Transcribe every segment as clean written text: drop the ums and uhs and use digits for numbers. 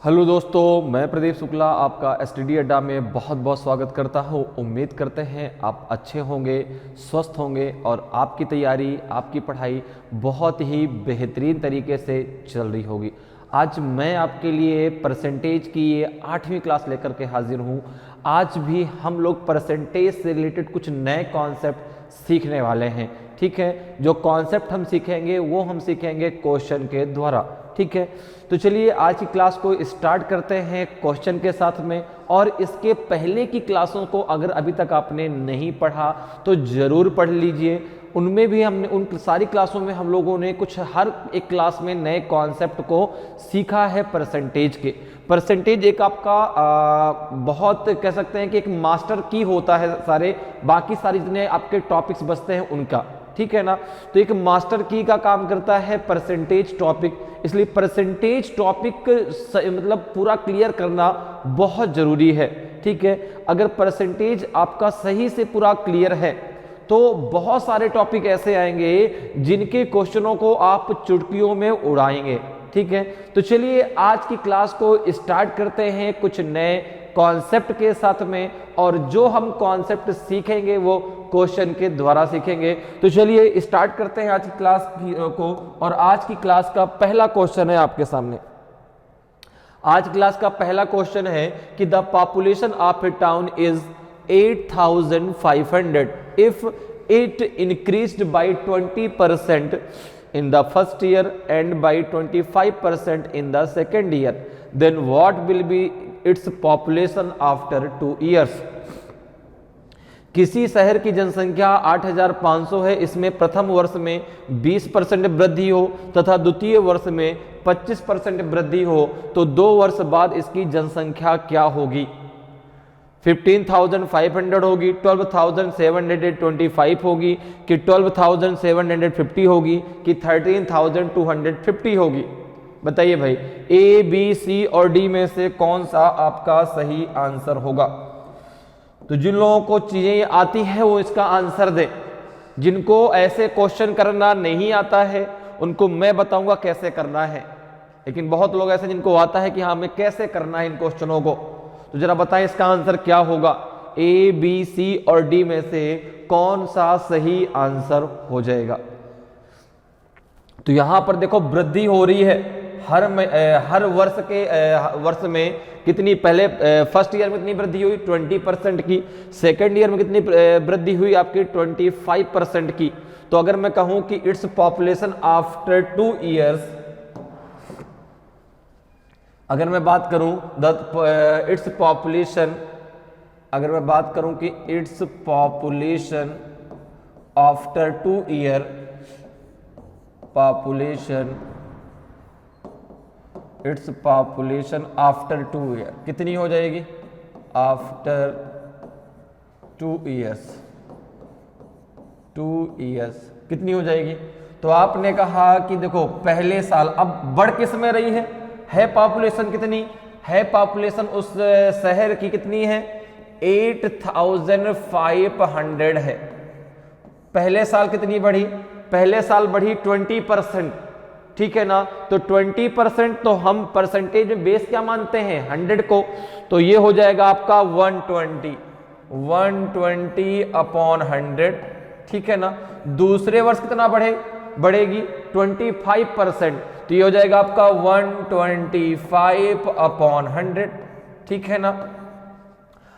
Hello दोस्तों, मैं प्रदीप शुक्ला आपका एसटीडी अड्डा में बहुत बहुत स्वागत करता हूं। उम्मीद करते हैं आप अच्छे होंगे, स्वस्थ होंगे और आपकी तैयारी, आपकी पढ़ाई बहुत ही बेहतरीन तरीके से चल रही होगी। आज मैं आपके लिए परसेंटेज की ये 8वीं क्लास लेकर के हाजिर हूं। आज भी हम लोग परसेंटेज से रिलेटेड कुछ नए कॉन्सेप्ट सीखने वाले हैं। ठीक है, जो कॉन्सेप्ट हम सीखेंगे वो हम सीखेंगे क्वेश्चन के द्वारा। ठीक है, तो चलिए आज की क्लास को स्टार्ट करते हैं क्वेश्चन के साथ में। और इसके पहले की क्लासों को अगर अभी तक आपने नहीं पढ़ा तो ज़रूर पढ़ लीजिए। उनमें भी हमने उन सारी क्लासों में हम लोगों ने कुछ हर एक क्लास में नए कॉन्सेप्ट को सीखा है। परसेंटेज के परसेंटेज एक आपका बहुत कह सकते हैं कि एक मास्टर की होता है सारे बाकी सारे जितने आपके टॉपिक्स बचते हैं उनका। ठीक है ना, तो एक मास्टर की का काम करता है परसेंटेज टॉपिक। इसलिए परसेंटेज टॉपिक मतलब पूरा क्लियर करना बहुत जरूरी है। ठीक है, अगर परसेंटेज आपका सही से पूरा क्लियर है तो बहुत सारे टॉपिक ऐसे आएंगे जिनके क्वेश्चनों को आप चुटकियों में उड़ाएंगे। ठीक है, तो चलिए आज की क्लास को स्टार्ट करते हैं कुछ नए कॉन्सेप्ट के साथ में। और जो हम कॉन्सेप्ट सीखेंगे वो क्वेश्चन के द्वारा सीखेंगे। तो चलिए स्टार्ट करते हैं आज की क्लास को। और आज की क्लास का पहला क्वेश्चन है आपके सामने। आज क्लास का पहला क्वेश्चन है कि the population of A town is 8500 if it increased by 20% in the first year and by 25% in the second year, then what will be its population after 2 years? किसी शहर की जनसंख्या 8500 है, इसमें प्रथम वर्ष में 20% वृद्धि हो तथा द्वितीय वर्ष में 25% वृद्धि हो तो 2 वर्ष बाद इसकी जनसंख्या क्या होगी? 15,500 होगी, 12,725 होगी कि 12,750 होगी कि 13,250 होगी? बताइए भाई, ए बी सी और डी में से कौन सा आपका सही आंसर होगा? तो जिन लोगों को चीजें आती है वो इसका आंसर दें। जिनको ऐसे क्वेश्चन करना नहीं आता है उनको मैं बताऊंगा कैसे करना है। लेकिन बहुत लोग ऐसे जिनको आता है कि हाँ हमें कैसे करना है इन क्वेश्चनों को, तो जरा बताएं इसका आंसर क्या होगा? ए बी सी और डी में से कौन सा सही आंसर हो जाएगा? तो यहां पर देखो वृद्धि हो रही है हर वर्ष में कितनी, पहले फर्स्ट ईयर में कितनी वृद्धि हुई? 20% की। सेकेंड ईयर में कितनी वृद्धि हुई आपकी? 25% की। तो अगर मैं कहूं कि इट्स पॉपुलेशन आफ्टर 2 ईयर्स, अगर मैं बात करूं इट्स पॉपुलेशन, अगर मैं बात करूं कि its population after 2 year, population its population after 2 year कितनी हो जाएगी? आफ्टर 2 ईयर्स, 2 ईयर्स कितनी हो जाएगी? तो आपने कहा कि देखो पहले साल, अब बढ़ किस में रही है पॉपुलेशन कितनी है? पॉपुलेशन उस शहर की कितनी है? 8500 है। पहले साल कितनी बढ़ी? पहले साल बढ़ी 20%। ठीक है ना, तो 20% तो हम परसेंटेज में बेस क्या मानते हैं? 100 को। तो ये हो जाएगा आपका 120 अपॉन 100। ठीक है ना, दूसरे वर्ष कितना बढ़ेगी? 25%। तो ये हो जाएगा आपका 125 अपॉन 100। ठीक है ना,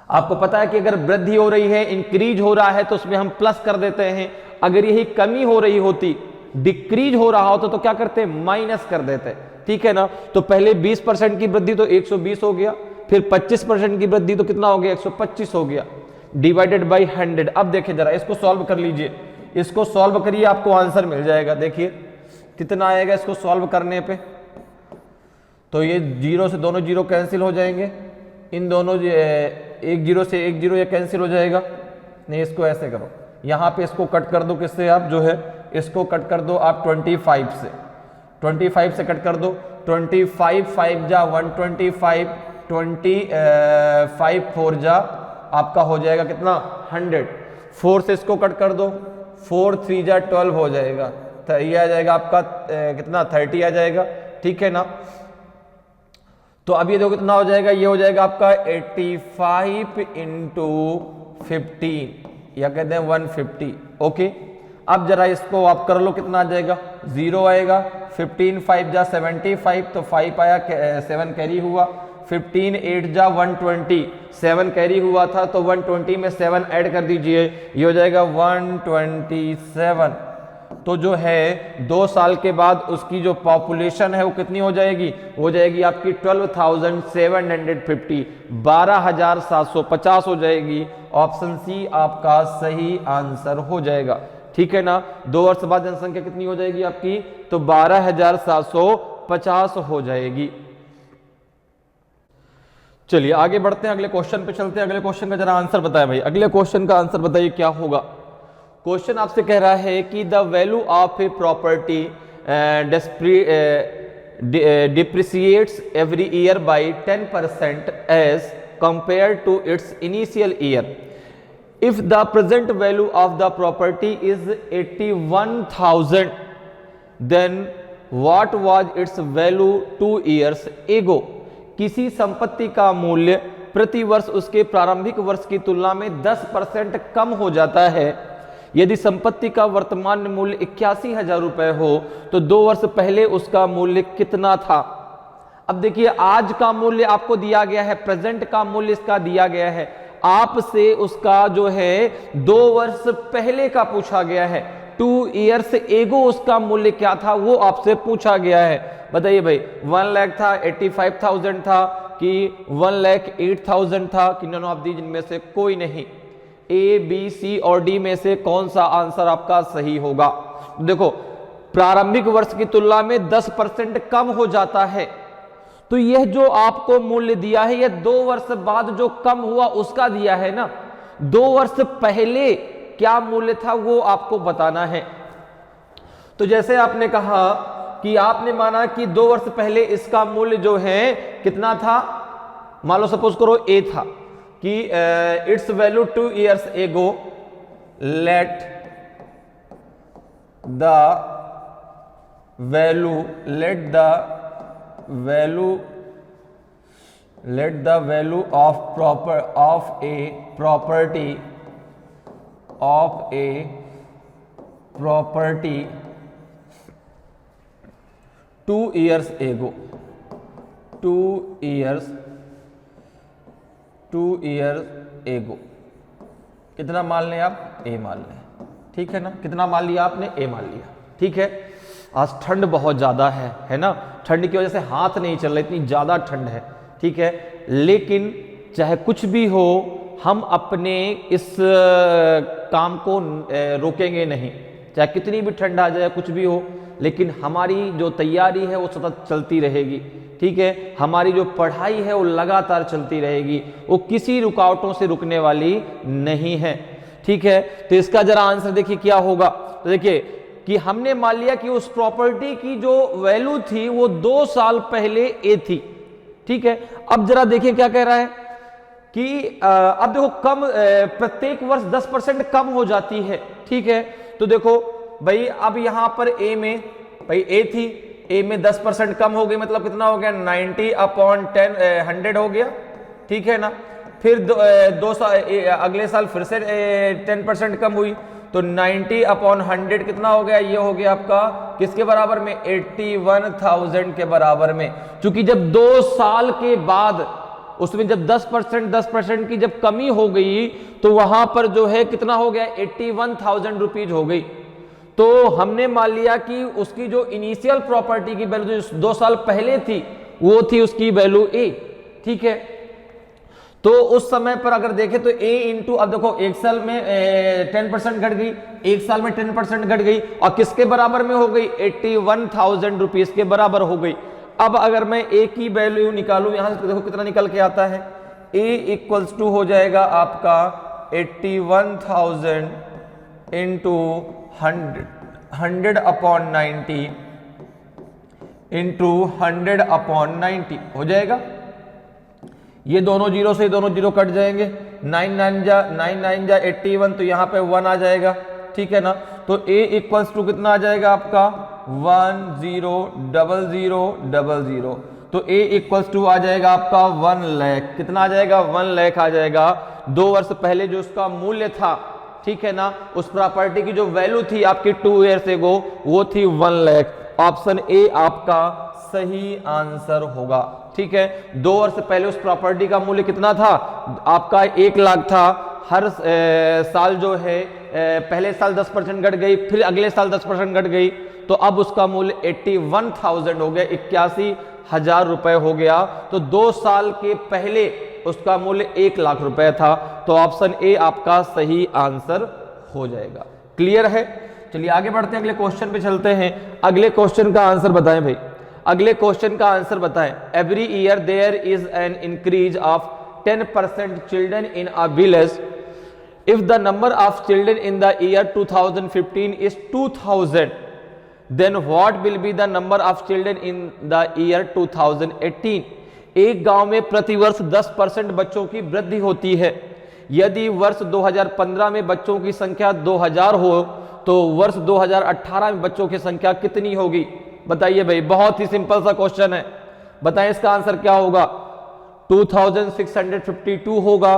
आपको पता है कि अगर वृद्धि हो रही है, इंक्रीज हो रहा है तो उसमें हम प्लस कर देते हैं। अगर यही कमी हो रही होती, डिक्रीज हो रहा होता तो क्या करते? माइनस कर देते। ठीक है ना, तो पहले 20% की वृद्धि तो 120 हो गया, फिर 25% की वृद्धि तो कितना हो गया? 125 हो गया, डिवाइडेड बाई 100। अब देखिए जरा इसको सॉल्व कर लीजिए, इसको सॉल्व करिए, आपको आंसर मिल जाएगा। देखिए कितना आएगा इसको सॉल्व करने पे। तो ये जीरो से दोनों जीरो कैंसिल हो जाएंगे, इन दोनों एक जीरो से एक जीरो ये कैंसिल हो जाएगा। नहीं, इसको ऐसे करो, यहाँ पे इसको कट कर दो, किससे? आप जो है इसको कट कर दो आप 25 से, 25 से कट कर दो। 25 5 जा 125, 25 4 जा आपका हो जाएगा कितना? 100। 4 से इसको कट कर दो, 4 3 जा 12 हो जाएगा। ये आ जाएगा आपका कितना? 30 आ जाएगा। ठीक है ना, तो अब ये देखो कितना हो जाएगा, ये हो जाएगा आपका 85 इंटू 15 या कहते हैं 150। ओके, अब जरा इसको आप कर लो, कितना आ जाएगा, 0 आएगा। 15 5 जा 75, तो 5 आया, 7 कैरी हुआ। 15 8 जा 120, 7 कैरी हुआ था, तो 120 में 7 ऐड कर दीजिए, ये हो जाएगा 127। तो जो है 2 साल के बाद उसकी जो पॉपुलेशन है वो कितनी हो जाएगी, हो जाएगी आपकी 12,750, 12,750 हो जाएगी। ऑप्शन सी आपका सही आंसर हो जाएगा। ठीक है ना, 2 वर्ष बाद जनसंख्या कितनी हो जाएगी आपकी, तो 12,750 हो जाएगी। चलिए आगे बढ़ते हैं, अगले क्वेश्चन पे चलते हैं। अगले क्वेश्चन का जरा आंसर बताएं भाई, अगले क्वेश्चन का आंसर बताइए क्या होगा। क्वेश्चन आपसे कह रहा है कि the value of a property depreciates every year by 10% as compared to its initial year. If the present value of the property is 81,000, then what was its value 2 years ago? किसी संपत्ति का मूल्य प्रति वर्ष उसके प्रारंभिक वर्ष की तुलना में 10% कम हो जाता है यदि संपत्ति का वर्तमान मूल्य 81,000 रुपए हो, तो 2 वर्ष पहले उसका मूल्य कितना था। अब देखिए, आज का मूल्य आपको दिया गया है, प्रेजेंट का मूल्य इसका दिया गया है, आपसे उसका जो है 2 वर्ष पहले का पूछा गया है। 2 years एगो उसका मूल्य क्या था वो आपसे पूछा गया है। बताइए भाई, 1 लाख था, 85,000 था, कि 1,08,000 था, कि नन ऑफ दीज इनमें से कोई नहीं। ए बी सी और डी में से कौन सा आंसर आपका सही होगा। देखो, प्रारंभिक वर्ष की तुलना में 10% कम हो जाता है, तो यह जो आपको मूल्य दिया है यह 2 वर्ष बाद जो कम हुआ उसका दिया है ना। 2 वर्ष पहले क्या मूल्य था वो आपको बताना है। तो जैसे आपने कहा कि आपने माना कि 2 वर्ष पहले इसका मूल्य जो है कितना था, मान लो सपोज करो ए था कि इट्स वैल्यू 2 years एगो, let the value of a property 2 years ago, 2 years ago कितना मान लें आप, ए मान लें। ठीक है ना, कितना मान लिया आपने, ए मान लिया। ठीक है, आज ठंड बहुत ज़्यादा है ना, ठंड की वजह से हाथ नहीं चल रहा, इतनी ज़्यादा ठंड है। ठीक है, लेकिन चाहे कुछ भी हो हम अपने इस काम को रोकेंगे नहीं, चाहे कितनी भी ठंड आ जाए, कुछ भी हो, लेकिन हमारी जो तैयारी है वो सतत चलती रहेगी। ठीक है, हमारी जो पढ़ाई है वो लगातार चलती रहेगी, वो किसी रुकावटों से रुकने वाली नहीं है। ठीक है, तो इसका जरा आंसर देखिए क्या होगा। तो देखिए कि हमने मान लिया कि उस प्रॉपर्टी की जो वैल्यू थी वो 2 साल पहले ए थी। ठीक है, अब जरा देखिए क्या कह रहा है कि अब देखो कम प्रत्येक वर्ष 10% कम हो जाती है। ठीक है, तो देखो भाई अब यहां पर ए में, भाई ए थी, ए में 10% कम हो गई, मतलब कितना हो गया, 90/10 100 हो गया। ठीक है ना, फिर 2 साल अगले साल फिर से 10% कम हुई, तो 90/100 कितना हो गया, ये हो गया आपका किसके बराबर में, 81,000 के बराबर में। क्योंकि जब 2 साल के बाद उसमें जब 10% की जब कमी हो गई, तो वहां पर जो है कितना हो गया, 81,000 रुपीज हो गई। तो हमने मान लिया कि उसकी जो इनिशियल प्रॉपर्टी की वैल्यू जो 2 साल पहले थी वो थी उसकी वैल्यू ए। ठीक है, तो उस समय पर अगर देखें तो a इंटू, अब देखो 1 साल में 10% घट गई, 1 साल में 10% घट गई, और किसके बराबर में हो गई, 81,000 रुपीज के बराबर हो गई। अब अगर मैं a की वैल्यू निकालूं यहां से, देखो कितना निकल के आता है, a इक्वल्स टू हो जाएगा आपका 81,000 इंटू 100/90 इंटू 100/90 हो जाएगा। ये दोनों जीरो से दोनों जीरो कट जाएंगे, 9 9 जा 81, तो यहाँ पे 1 आ जाएगा। ठीक है ना, तो a इक्वल्स टू कितना आ जाएगा आपका 100000। तो तो a इक्वल्स टू आ जाएगा आपका 1 लाख। कितना आ जाएगा? 1 लाख आ जाएगा। 2 वर्ष पहले जो उसका मूल्य था, ठीक है ना, उस प्रॉपर्टी की जो वैल्यू थी आपकी 2 ईयर्स एगो, वो थी 1 लाख। ऑप्शन ए आपका सही आंसर होगा। ठीक है, 2 वर्ष पहले उस प्रॉपर्टी का मूल्य कितना था? आपका 1 लाख था। हर साल जो है पहले साल 10% घट गई, फिर अगले साल 10% घट गई, तो अब उसका मूल्य 81,000 हो गया, 81,000 रुपए हो गया। तो 2 साल के पहले उसका मूल्य 1 लाख रुपए था। तो ऑप्शन ए आपका सही आंसर हो जाएगा। क्लियर है? चलिए आगे बढ़ते हैं, अगले क्वेश्चन पे चलते हैं। अगले क्वेश्चन का आंसर बताएं भाई, अगले क्वेश्चन का आंसर बताएं। Every year there is an increase of 10% children in a village. If the number of children in the year 2015 is 2000, then what will be the number of children in the year 2018। एक गांव में प्रतिवर्ष 10% बच्चों की वृद्धि होती है। यदि वर्ष 2015 में बच्चों की संख्या 2000 हो, तो वर्ष 2018 में बच्चों की संख्या कितनी होगी? बताइए भाई, बहुत ही सिंपल सा क्वेश्चन है। बताएं इसका आंसर क्या होगा? 2652 होगा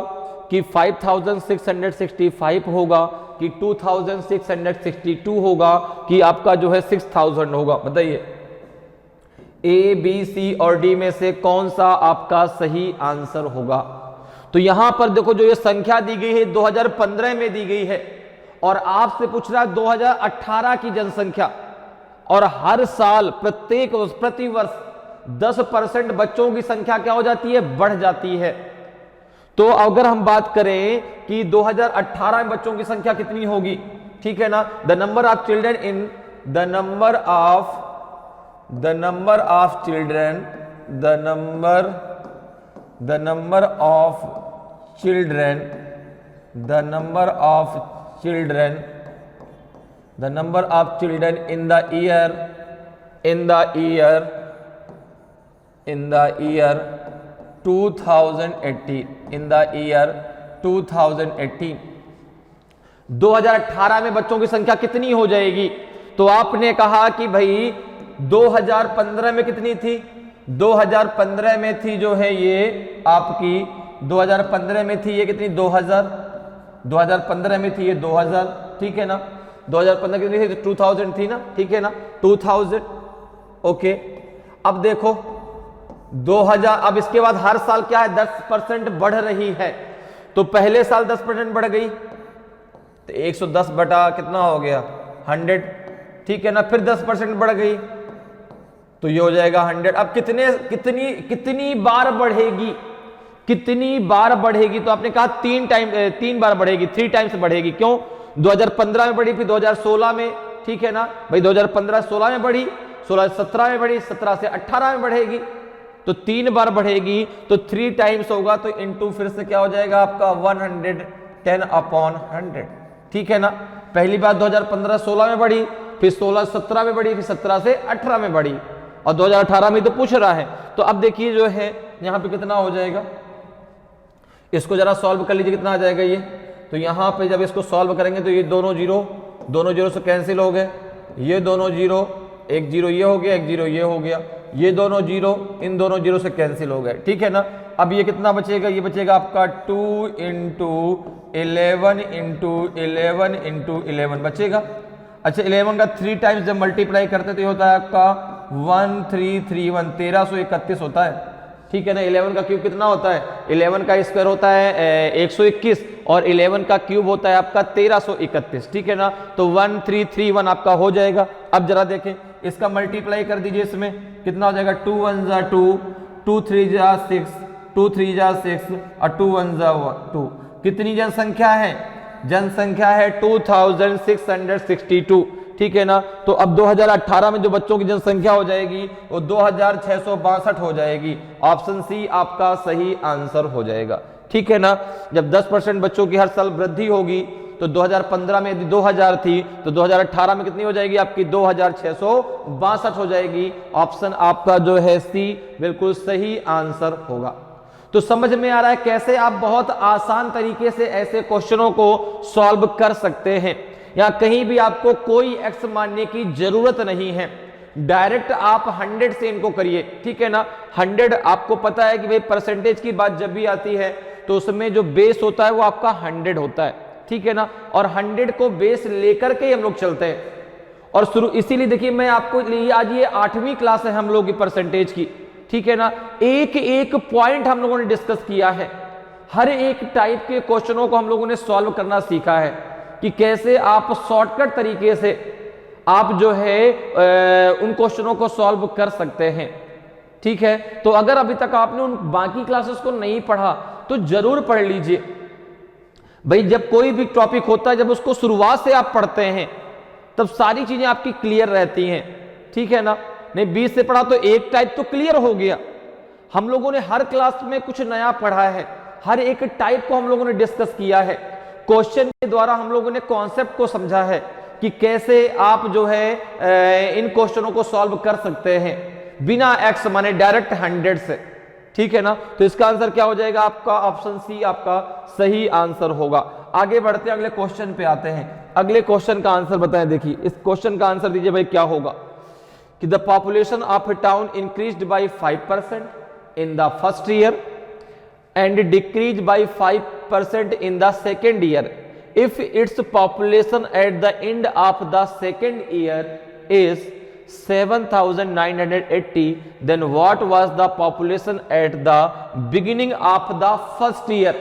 कि 5665 होगा कि 2662 होगा कि आपका जो है 6000 होगा? बताइए ए, बी, सी और डी में से कौन सा आपका सही आंसर होगा? तो यहां पर देखो, जो ये संख्या दी गई है 2015 में दी गई है और आपसे पूछ रहा है 2018 की जनसंख्या, और हर साल प्रति वर्ष 10% बच्चों की संख्या क्या हो जाती है? बढ़ जाती है। तो अगर हम बात करें कि 2018 में बच्चों की संख्या कितनी होगी, ठीक है ना, the number of children in the number of children in the year 2018 2018 में बच्चों की संख्या कितनी हो जाएगी? तो आपने कहा कि भाई 2015 में कितनी थी? 2015 में थी जो है ये आपकी 2015 में थी ये कितनी? 2015 में थी ये 2000, ठीक है ना। 2015 कितनी थी? 2000 थी ना, ठीक है ना, 2000। ओके, अब देखो 2000, अब इसके बाद हर साल क्या है? 10% बढ़ रही है। तो पहले साल 10% बढ़ गई, तो 110 बटा कितना हो गया? 100, ठीक है ना। फिर 10% बढ़ गई, तो ये हो जाएगा 100। अब कितनी बार बढ़ेगी? कितनी बार बढ़ेगी? तो आपने कहा 3 बार बढ़ेगी, 3 टाइम्स बढ़ेगी। क्यों? 2015 में बढ़ी, फिर 2016 में, ठीक है ना भाई, 2015-16 में बढ़ी, 16-17 में बढ़ी, 17 से 18 में बढ़ेगी, तो 3 बार बढ़ेगी, तो 3 टाइम्स होगा, तो इनटू फिर से क्या हो जाएगा आपका 110/100, ठीक है ना। पहली बार 2015-16 में बढ़ी, फिर 16-17 में बढ़ी, फिर 17 से 18 में बढ़ी, और 2018 में तो पूछ रहा है। तो अब देखिए जो है यहां पे कितना हो जाएगा, इसको जरा सॉल्व कर लीजिए, कितना आ जाएगा ये। तो यहां पे जब इसको सॉल्व करेंगे तो ये दोनों जीरो से कैंसिल हो गए, ये दोनों जीरो, एक जीरो ये हो गया, एक जीरो ये हो गया, ये दोनों जीरो इन दोनों जीरो से कैंसिल हो गए, ठीक है ना। अब ये कितना बचेगा? ये बचेगा आपका 2 × 11 × 11 × 11 बचेगा। अच्छा, 11 का 3 टाइम्स जब मल्टीप्लाई करते तो ये होता है आपका 1331, 1331 होता है, ठीक है ना। 11 का क्यूब कितना होता है? 11 का स्क्वायर होता है 121 और 11 का क्यूब होता है आपका 1331, ठीक है ना। तो 1331 आपका हो जाएगा। अब जरा देखें, इसका मल्टीप्लाई कर दीजिए, इसमें कितना हो जाएगा? 2 1 जा 2, 2 3 जा 6, 2 3 जा 6 और 2 1 जा 2। कितनी जनसंख्या है? जनसंख्या है 2662, ठीक है ना। तो अब 2018 में जो बच्चों की जनसंख्या हो जाएगी वो 2662 हो जाएगी। ऑप्शन सी आपका सही आंसर हो जाएगा, ठीक है ना। जब 10% बच्चों की हर साल वृद्धि होगी, तो 2015 में यदि 2000 थी, तो 2018 में कितनी हो जाएगी आपकी? 2662 हो जाएगी। ऑप्शन आपका जो है सी बिल्कुल सही आंसर होगा। तो समझ में आ रहा है कैसे आप बहुत आसान तरीके से ऐसे क्वेश्चनों को सॉल्व कर सकते हैं। या कहीं भी आपको कोई एक्स मानने की जरूरत नहीं है। डायरेक्ट आप 100 से इनको करिए, ठीक है ना। 100 आपको पता है कि भाई परसेंटेज की बात जब भी आती है तो उसमें जो बेस होता है वो आपका 100 होता है, ठीक है ना। और 100 को बेस लेकर के हम लोग चलते हैं और शुरू, इसीलिए देखिए मैं आपको आज ये 8वीं क्लास है हम लोग की परसेंटेज की, ठीक है ना। एक एक पॉइंट हम लोगों ने डिस्कस किया है, हर एक टाइप के क्वेश्चनों को हम लोगों ने सॉल्व करना सीखा है कि कैसे आप शॉर्टकट तरीके से आप जो है उन क्वेश्चनों को सॉल्व कर सकते हैं, ठीक है। तो अगर अभी तक आपने उन बाकी क्लासेस को नहीं पढ़ा तो जरूर पढ़ लीजिए भाई। जब कोई भी टॉपिक होता है, जब उसको शुरुआत से आप पढ़ते हैं तब सारी चीजें आपकी क्लियर रहती हैं, ठीक है ना। नहीं 20 से पढ़ा तो एक टाइप तो क्लियर हो गया। हम लोगों ने हर क्लास में कुछ नया पढ़ा है, हर एक टाइप को हम लोगों ने डिस्कस किया है, क्वेश्चन के द्वारा हम लोगों ने कॉन्सेप्ट को समझा है कि कैसे आप जो है इन क्वेश्चनों को सॉल्व कर सकते हैं बिना एक्स माने डायरेक्ट 100 से, ठीक है ना। तो इसका आंसर क्या हो जाएगा आपका, ऑप्शन सी आपका सही आंसर होगा। आगे बढ़ते हैं, अगले क्वेश्चन पे आते हैं। अगले क्वेश्चन का आंसर बताएं। देखिए इस क्वेश्चन का आंसर दीजिए भाई, क्या होगा कि the population of A town increased by 5% in the first year and decrease by 5% in the second year. If its population at the end of the second year is 7,980, then what was the population at the beginning of the first year?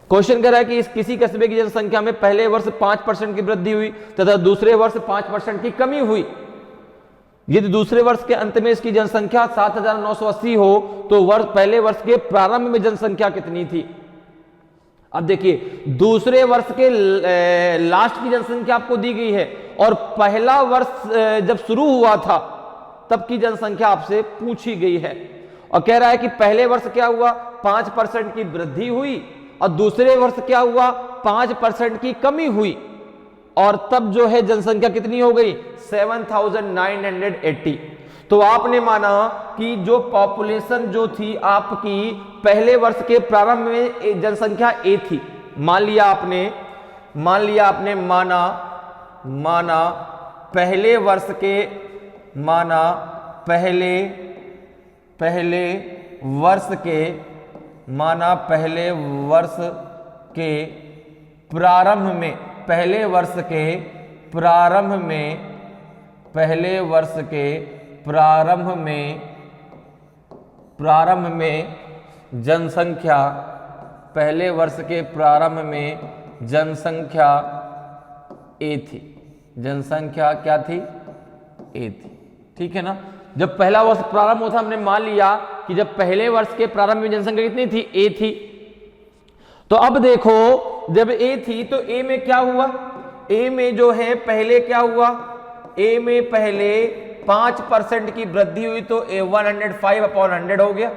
Question कह रहा है कि इस किसी कस्बे की जनसंख्या में पहले वर्ष 5% की वृद्धि हुई तथा दूसरे वर्ष 5% की कमी हुई। यदि दूसरे वर्ष के अंत में इसकी जनसंख्या 7,980 हो तो पहले वर्ष के प्रारंभ में जनसंख्या कितनी थी। अब देखिए दूसरे वर्ष के लास्ट की जनसंख्या आपको दी गई है और पहला वर्ष जब शुरू हुआ था तब की जनसंख्या आपसे पूछी गई है और कह रहा है कि पहले वर्ष क्या हुआ, 5% की वृद्धि हुई और दूसरे वर्ष क्या हुआ, 5% की कमी हुई और तब जो है जनसंख्या कितनी हो गई, 7,980। तो आपने माना कि जो पॉपुलेशन जो थी आपकी पहले वर्ष के प्रारंभ में जनसंख्या ए थी। मान लिया आपने माना पहले वर्ष के प्रारंभ में पहले वर्ष के प्रारंभ में जनसंख्या ए थी। जनसंख्या क्या थी, ए थी, ठीक है ना। जब पहला वर्ष प्रारंभ होता हमने मान लिया कि जब पहले वर्ष के प्रारंभ में जनसंख्या कितनी थी, ए थी। तो अब देखो जब ए थी तो ए में क्या हुआ, ए में जो है पहले क्या हुआ, ए में पहले 5% की वृद्धि हुई तो ए 105/100 हो गया,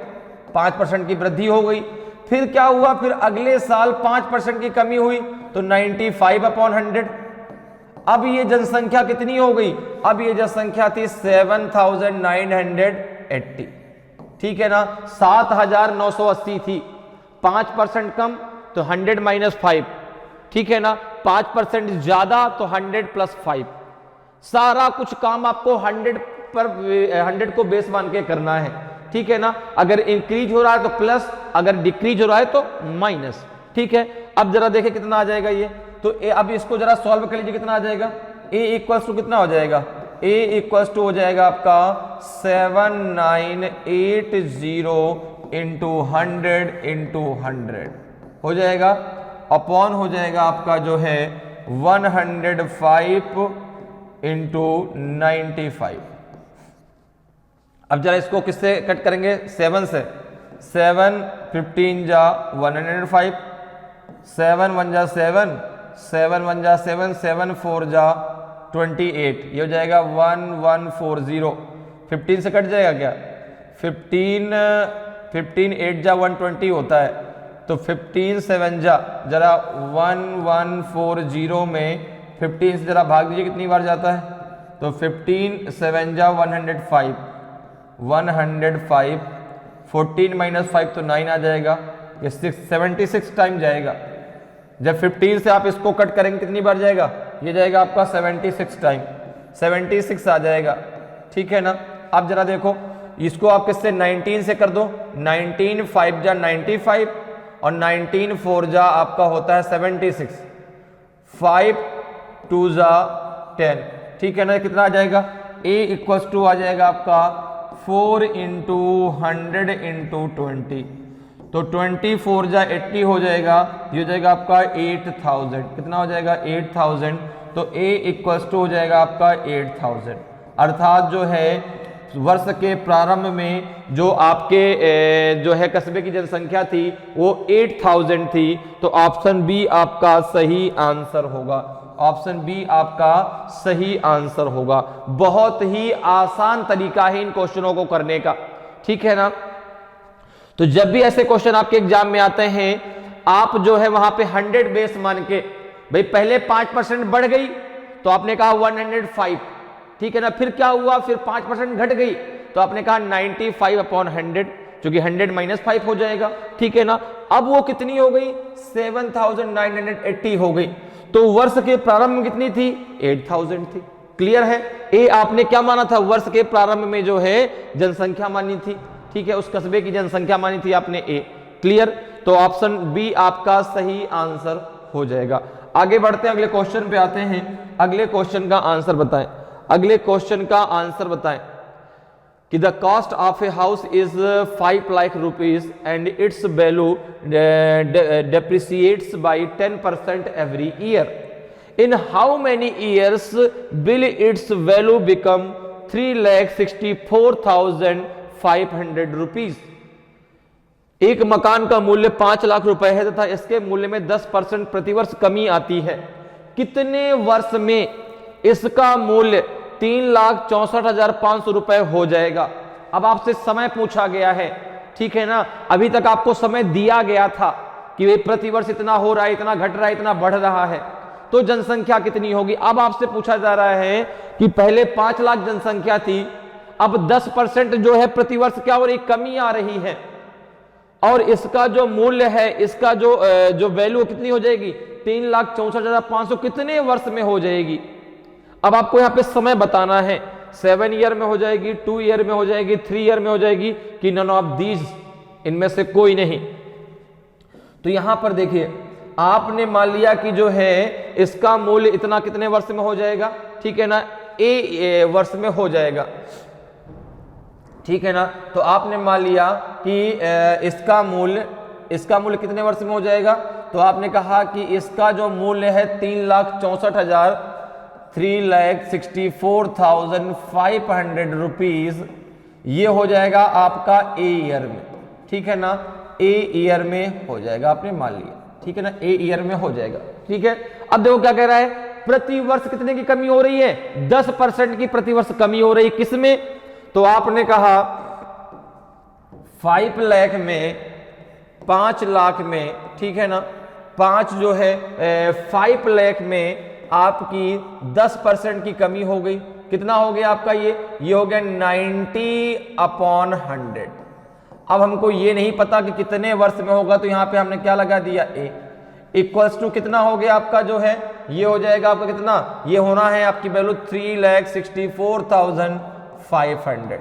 5% की वृद्धि हो गई। फिर क्या हुआ, फिर अगले साल 5% की कमी हुई तो 95/100। अब ये जनसंख्या कितनी हो गई, अब ये जनसंख्या थी 7,980, ठीक है ना। 7,980 थी, 5% कम तो 100 - 5, ठीक है ना। 5% ज्यादा तो 100 + 5। सारा कुछ काम आपको 100 को बेस मान के करना है, ठीक है ना। अगर इंक्रीज हो रहा है तो प्लस, अगर डिक्रीज हो रहा है तो माइनस, ठीक है। अब जरा देखें कितना आ जाएगा ये, तो अब इसको जरा सॉल्व कर लीजिए, कितना आ जाएगा, ए इक्वल्स टू कितना हो जाएगा, ए इक्वल्स टू हो जाएगा आपका 7980 × 100 × 100 हो जाएगा, अपॉन हो जाएगा आपका जो है 105 × 95। अब जरा इसको किससे कट करेंगे, 7 से। 7 15 जा 105, 7 1 जा 7, 7 1 जा 7, 7 4 जा 28, ये हो जाएगा 1140। 15 से कट जाएगा क्या, 15 8 जा 120 होता है, तो 15 7 जा जरा 1140 में 15 से जरा भाग दीजिए कितनी बार जाता है, तो 15 7 जा 105, 14 - 5 तो 9 आ जाएगा, ये 76 टाइम जाएगा। जब 15 से आप इसको कट करेंगे कितनी बार जाएगा, ये जाएगा आपका 76 टाइम, 76 आ जाएगा। ठीक है ना। अब जरा देखो, इसको आप किससे 19 से कर दो, 19 5 जा 95 और 19 4 जा आपका होता है 76, 5 2 जा 10, ठीक है ना। कितना आ जाएगा, a इक्वल्स टू आ जाएगा आपका 4 इंटू 100 इंटू 20, तो 24 जा 80 हो जाएगा, ये हो जाएगा आपका 8000, कितना हो जाएगा 8000, तो a इक्वल्स टू हो जाएगा आपका 8000। अर्थात जो है वर्ष के प्रारंभ में जो आपके जो है कस्बे की जनसंख्या थी वो 8000 थी, तो ऑप्शन बी आपका सही आंसर होगा, ऑप्शन बी आपका सही आंसर होगा। बहुत ही आसान तरीका है इन क्वेश्चनों को करने का, ठीक है ना। तो जब भी ऐसे क्वेश्चन आपके एग्जाम में आते हैं, आप जो है वहां पे 100 बेस मान के, भाई पहले 5% बढ़ गई तो आपने कहा 105, ठीक है ना। फिर क्या हुआ, फिर 5% घट गई तो आपने कहा 95/100, क्योंकि 100 - 5 हो जाएगा, ठीक है ना। अब वो कितनी हो गई, 7980 हो गई, तो वर्ष के प्रारंभ में कितनी थी, 8000 थी। क्लियर है। ए आपने क्या माना था, वर्ष के प्रारंभ में जो है जनसंख्या मानी थी, ठीक है, उस कस्बे की जनसंख्या मानी थी आपने ए। क्लियर, तो ऑप्शन बी आपका सही आंसर हो जाएगा। आगे बढ़ते हैं, अगले क्वेश्चन पे आते हैं। अगले क्वेश्चन का आंसर बताएं, अगले क्वेश्चन का आंसर बताएं कि the cost of a house is 5 lakh rupees and it's value depreciates by 10% every year. In how many years will its value become 3,64,500 rupees? एक मकान का मूल्य 5 लाख रुपए है तथा इसके मूल्य में 10% प्रतिवर्ष कमी आती है। कितने वर्ष में इसका मूल्य 3,64,500 रुपए हो जाएगा? अब आपसे समय पूछा गया है, ठीक है ना। अभी तक आपको समय दिया गया था कि भाई प्रतिवर्ष इतना हो रहा है, इतना घट रहा है, इतना बढ़ रहा है, तो जनसंख्या कितनी होगी। अब आपसे पूछा जा रहा है कि पहले 5 लाख जनसंख्या थी, अब 10% जो है प्रतिवर्ष क्या हो रही, कमी आ रही है, और इसका जो मूल्य है, इसका जो वैल्यू कितनी हो जाएगी, 3,64,500 कितने वर्ष में हो जाएगी। अब आपको यहां पे समय बताना है, 7 ईयर में हो जाएगी, 2 ईयर में हो जाएगी, 3 ईयर में हो जाएगी, कि नन ऑफ दीज, इनमें से कोई नहीं। तो यहां पर देखिए, आपने मान लिया कि जो है इसका मूल्य इतना कितने वर्ष में हो जाएगा, ठीक है ना, ए वर्ष में हो जाएगा, ठीक है ना। तो आपने मान लिया कि इसका मूल्य कितने वर्ष में हो जाएगा, तो आपने कहा कि इसका जो मूल्य है 3,64,500 रुपीज, ये हो जाएगा आपका ए ईयर में, ठीक है ना, ए ईयर में हो जाएगा, आपने मान लिया, ठीक है ना, ए ईयर में हो जाएगा, ठीक है। अब देखो क्या कह रहा है, प्रतिवर्ष कितने की कमी हो रही है, 10% की प्रतिवर्ष कमी हो रही है, किसमें, तो आपने कहा 5 लाख में, 5 लाख में, ठीक है ना, 5 जो है 5 लाख में आपकी 10% की कमी हो गई, कितना हो गया आपका, ये हो गया 90/100। अब हमको ये नहीं पता कि कितने वर्ष में होगा, तो यहां पे हमने क्या लगा दिया, ए इक्वल्स टू कितना हो गया आपका जो है, ये हो जाएगा आपका कितना, ये होना है आपकी वैल्यू 3,64,500,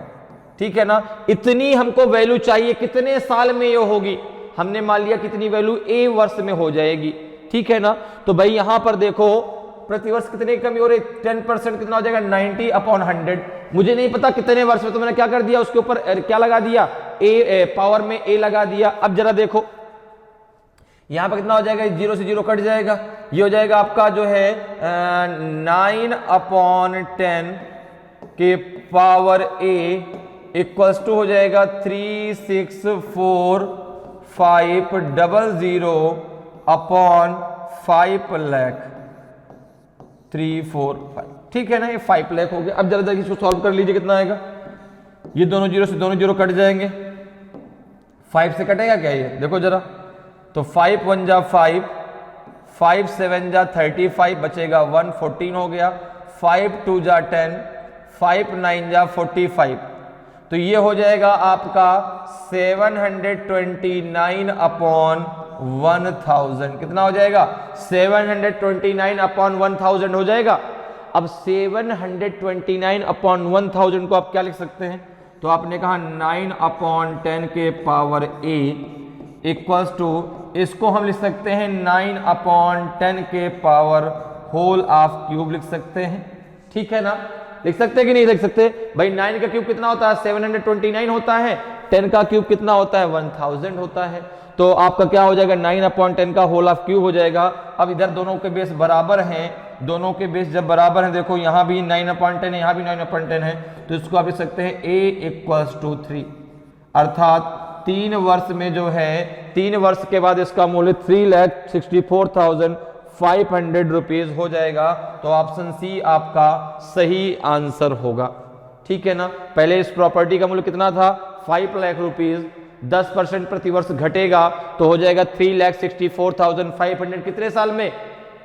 ठीक है ना। इतनी हमको वैल्यू चाहिए, कितने साल में ये होगी, हमने मान लिया कितनी वैल्यू, ए वर्ष में हो जाएगी, ठीक है ना। तो भाई यहां पर देखो प्रतिवर्ष कितने की कमी हो रही, 10% कितना हो जाएगा, 90/100। मुझे नहीं पता कितने वर्ष में, तो मैंने क्या कर दिया, उसके ऊपर क्या लगा दिया, ए पावर में ए लगा दिया। अब जरा देखो यहां पर कितना हो जाएगा, 0 से 0 कट जाएगा, ये हो जाएगा आपका जो है 9/10 के पावर ए इक्वल्स टू हो जाएगा 3,64,500/5 लाख 345, ठीक है ना, ये 5 लाख हो गया। अब जरा देखिए इसको सॉल्व कर लीजिए, कितना आएगा, ये दोनों जीरो से दोनों जीरो कट जाएंगे, 5 से कटेगा क्या, ये देखो जरा, तो 5 1 जा 5, 5 7 जा 35, बचेगा 114 हो गया, 5 2 जा 10, 5 9 जा 45, तो ये हो जाएगा आपका 729/1000, कितना हो जाएगा, 729/1000 हो जाएगा। अब 729 अपॉन 1000 को आप क्या लिख सकते हैं? तो आपने कहा 9 अपॉन 10 के पावर a इक्वल्स टू, इसको हम लिख सकते हैं 9 अपॉन 10 के पावर होल ऑफ क्यूब लिख सकते हैं। ठीक है ना, लिख सकते हैं कि नहीं लिख सकते? भाई 9 का क्यूब कितना होता है? 729 होता है। 10 का क्यूब कितना होता है? 1000 होता है। तो आपका क्या हो जाएगा? 9 अपॉन 10 का होल ऑफ क्यूब हो जाएगा। अब इधर दोनों के बेस बराबर हैं, दोनों के बेस जब बराबर हैं, देखो यहाँ भी 9 अपॉन 10 है, यहाँ भी 9 अपॉन 10 है, तो इसको आप लिख सकते हैं a इक्वल्स टू 3, अर्थात 3 वर्ष में जो है 3 वर्ष के बाद इसका मूल्य 3,64,500 रुपीज हो जाएगा। तो ऑप्शन सी आपका सही आंसर होगा। ठीक है ना, पहले इस प्रॉपर्टी का मूल्य कितना था? 5 लाख रुपीज, 10% प्रति वर्ष घटेगा तो हो जाएगा 3,64,500 कितने साल में?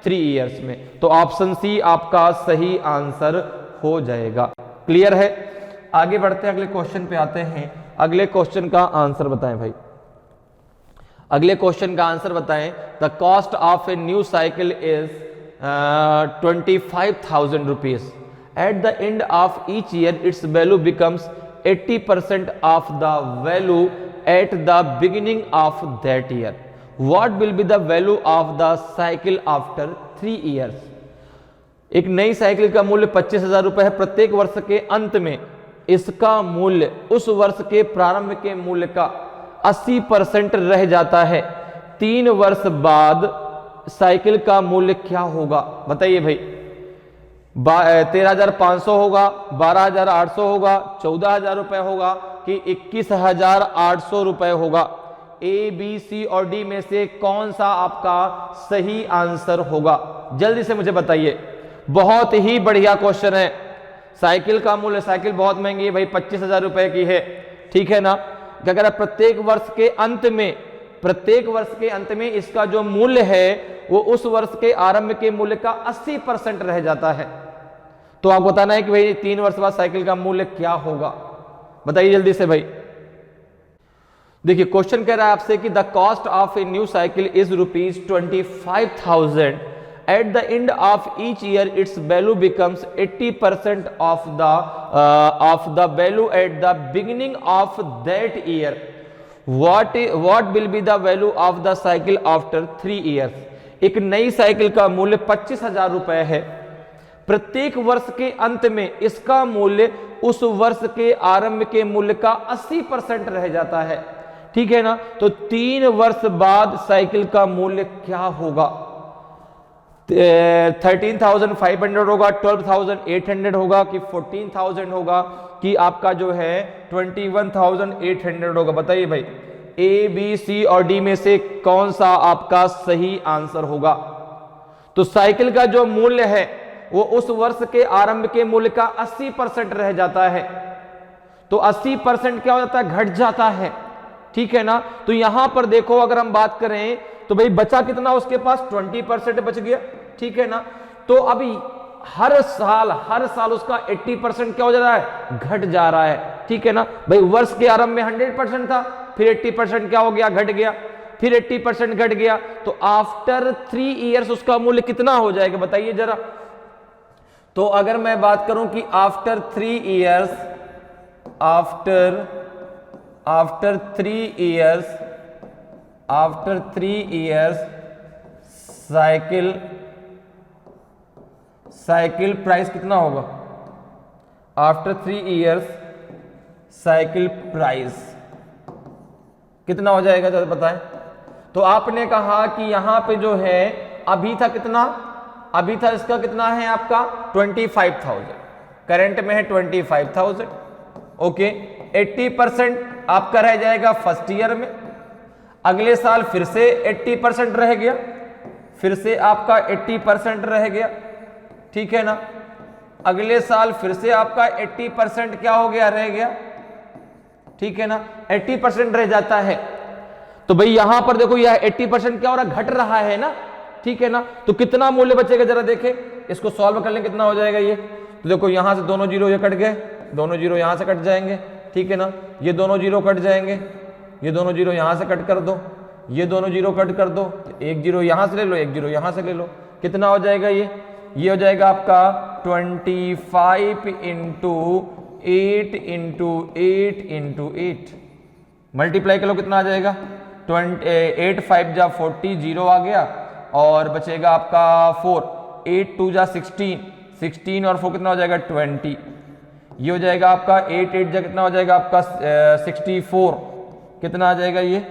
3 इयर्स में। तो ऑप्शन सी आपका सही आंसर हो जाएगा। क्लियर है? आगे बढ़ते हैं, अगले क्वेश्चन पे आते हैं। अगले क्वेश्चन का आंसर बताएं भाई, अगले क्वेश्चन का आंसर बताएं। The cost of a new cycle is 25,000 rupees. At the end of each year it's value becomes 80% of the value at the beginning of that year. What will be the value of the cycle after 3 years? एक नई cycle का मूल्य 25,000 रुपए है। प्रत्येक वर्ष के अंत में इसका मूल्य उस वर्ष के प्रारंभ के मूल्य का 80% रह जाता है। 3 वर्ष बाद साइकिल का मूल्य क्या होगा? बताइए भाई। 13,500 होगा, 12,800 होगा, 14,000 रुपए होगा कि 21,800 रुपए होगा? ए, बी, सी और डी में से कौन सा आपका सही आंसर होगा? जल्दी से मुझे बताइए। बहुत ही बढ़िया क्वेश्चन है। साइकिल का मूल्य, साइकिल बहुत महंगी है भाई, 25,000 रुपए की है। ठीक है ना, अगर प्रत्येक वर्ष के अंत में, प्रत्येक वर्ष के अंत में इसका जो मूल्य है वो उस वर्ष के आरंभ के मूल्य का 80% रह जाता है। तो आप बताना है कि भाई 3 वर्ष बाद साइकिल का मूल्य क्या होगा? बताइए जल्दी से भाई। देखिए क्वेश्चन कह रहा है आपसे कि the cost of a new cycle is ₹25,000। At the end of each year it's value becomes 80% of the value at the beginning of that year. What will be the value of the cycle after 3 years? एक नई cycle का मूल्य 25,000 रुपए है। प्रत्येक वर्ष के अंत में इसका मूल्य उस वर्ष के आरंभ के मूल्य का 80% रह जाता है। ठीक है ना, तो 3 वर्ष बाद साइकिल का मूल्य क्या होगा? 13,500 होगा, 12,800 होगा कि 14,000 होगा कि आपका जो है 21,800 होगा? बताइए भाई, ए, बी, सी और डी में से कौन सा आपका सही आंसर होगा? तो साइकिल का जो मूल्य है वो उस वर्ष के आरंभ के मूल्य का 80% रह जाता है। तो 80% क्या हो जाता है? घट जाता है। ठीक है ना, तो यहां पर देखो अगर हम बात करें तो भाई बचा कितना उसके पास? 20% बच गया। ठीक है ना, तो अभी हर साल उसका 80% क्या हो जा रहा है? घट जा रहा है। ठीक है ना भाई, वर्ष के आरंभ में 100% था, फिर 80% क्या हो गया? घट गया, फिर 80% घट गया। तो आफ्टर 3 इयर्स उसका मूल्य कितना हो जाएगा? बताइए जरा। तो अगर मैं बात करूं कि after 3 years, after 3 years cycle price कितना होगा? आफ्टर 3 इयर्स साइकिल प्राइस कितना हो जाएगा जरा बताएं। तो आपने कहा कि यहां पे जो है अभी था कितना? अभी था इसका कितना है आपका? 25,000। करंट में है 25,000। ओके, 80% आपका रह जाएगा फर्स्ट ईयर में। अगले साल फिर से 80% रह गया, फिर से आपका 80% रह गया। ठीक है ना, अगले साल फिर से आपका 80% क्या हो गया? रह गया। ठीक है ना, 80% रह जाता है। तो भाई यहां पर देखो यह 80% क्या हो रहा है? घट रहा है ना। ठीक है ना, तो कितना मूल्य बचेगा जरा देखें, इसको सॉल्व कर लें कितना हो जाएगा ये। तो देखो यहां से दोनों जीरो ये कट गए, दोनों जीरो यहां से कट जाएंगे। ठीक है ना, ये दोनों जीरो कट जाएंगे, ये दोनों जीरो यहां से कट कर दो, ये दोनों जीरो कट कर दो, एक जीरो यहां से ले लो, एक जीरो यहां से ले लो, कितना हो जाएगा ये? ये हो जाएगा आपका 25 इंटू 8 इंटू 8 इंटू 8, मल्टीप्लाई कर लो कितना आ जाएगा 8 5 जा 40, 0 आ गया और बचेगा आपका 4, 8 2 जा 16, 16 और 4 कितना हो जाएगा 20, ये हो जाएगा आपका 8 8 जा कितना हो जाएगा आपका 64, कितना आ जाएगा ये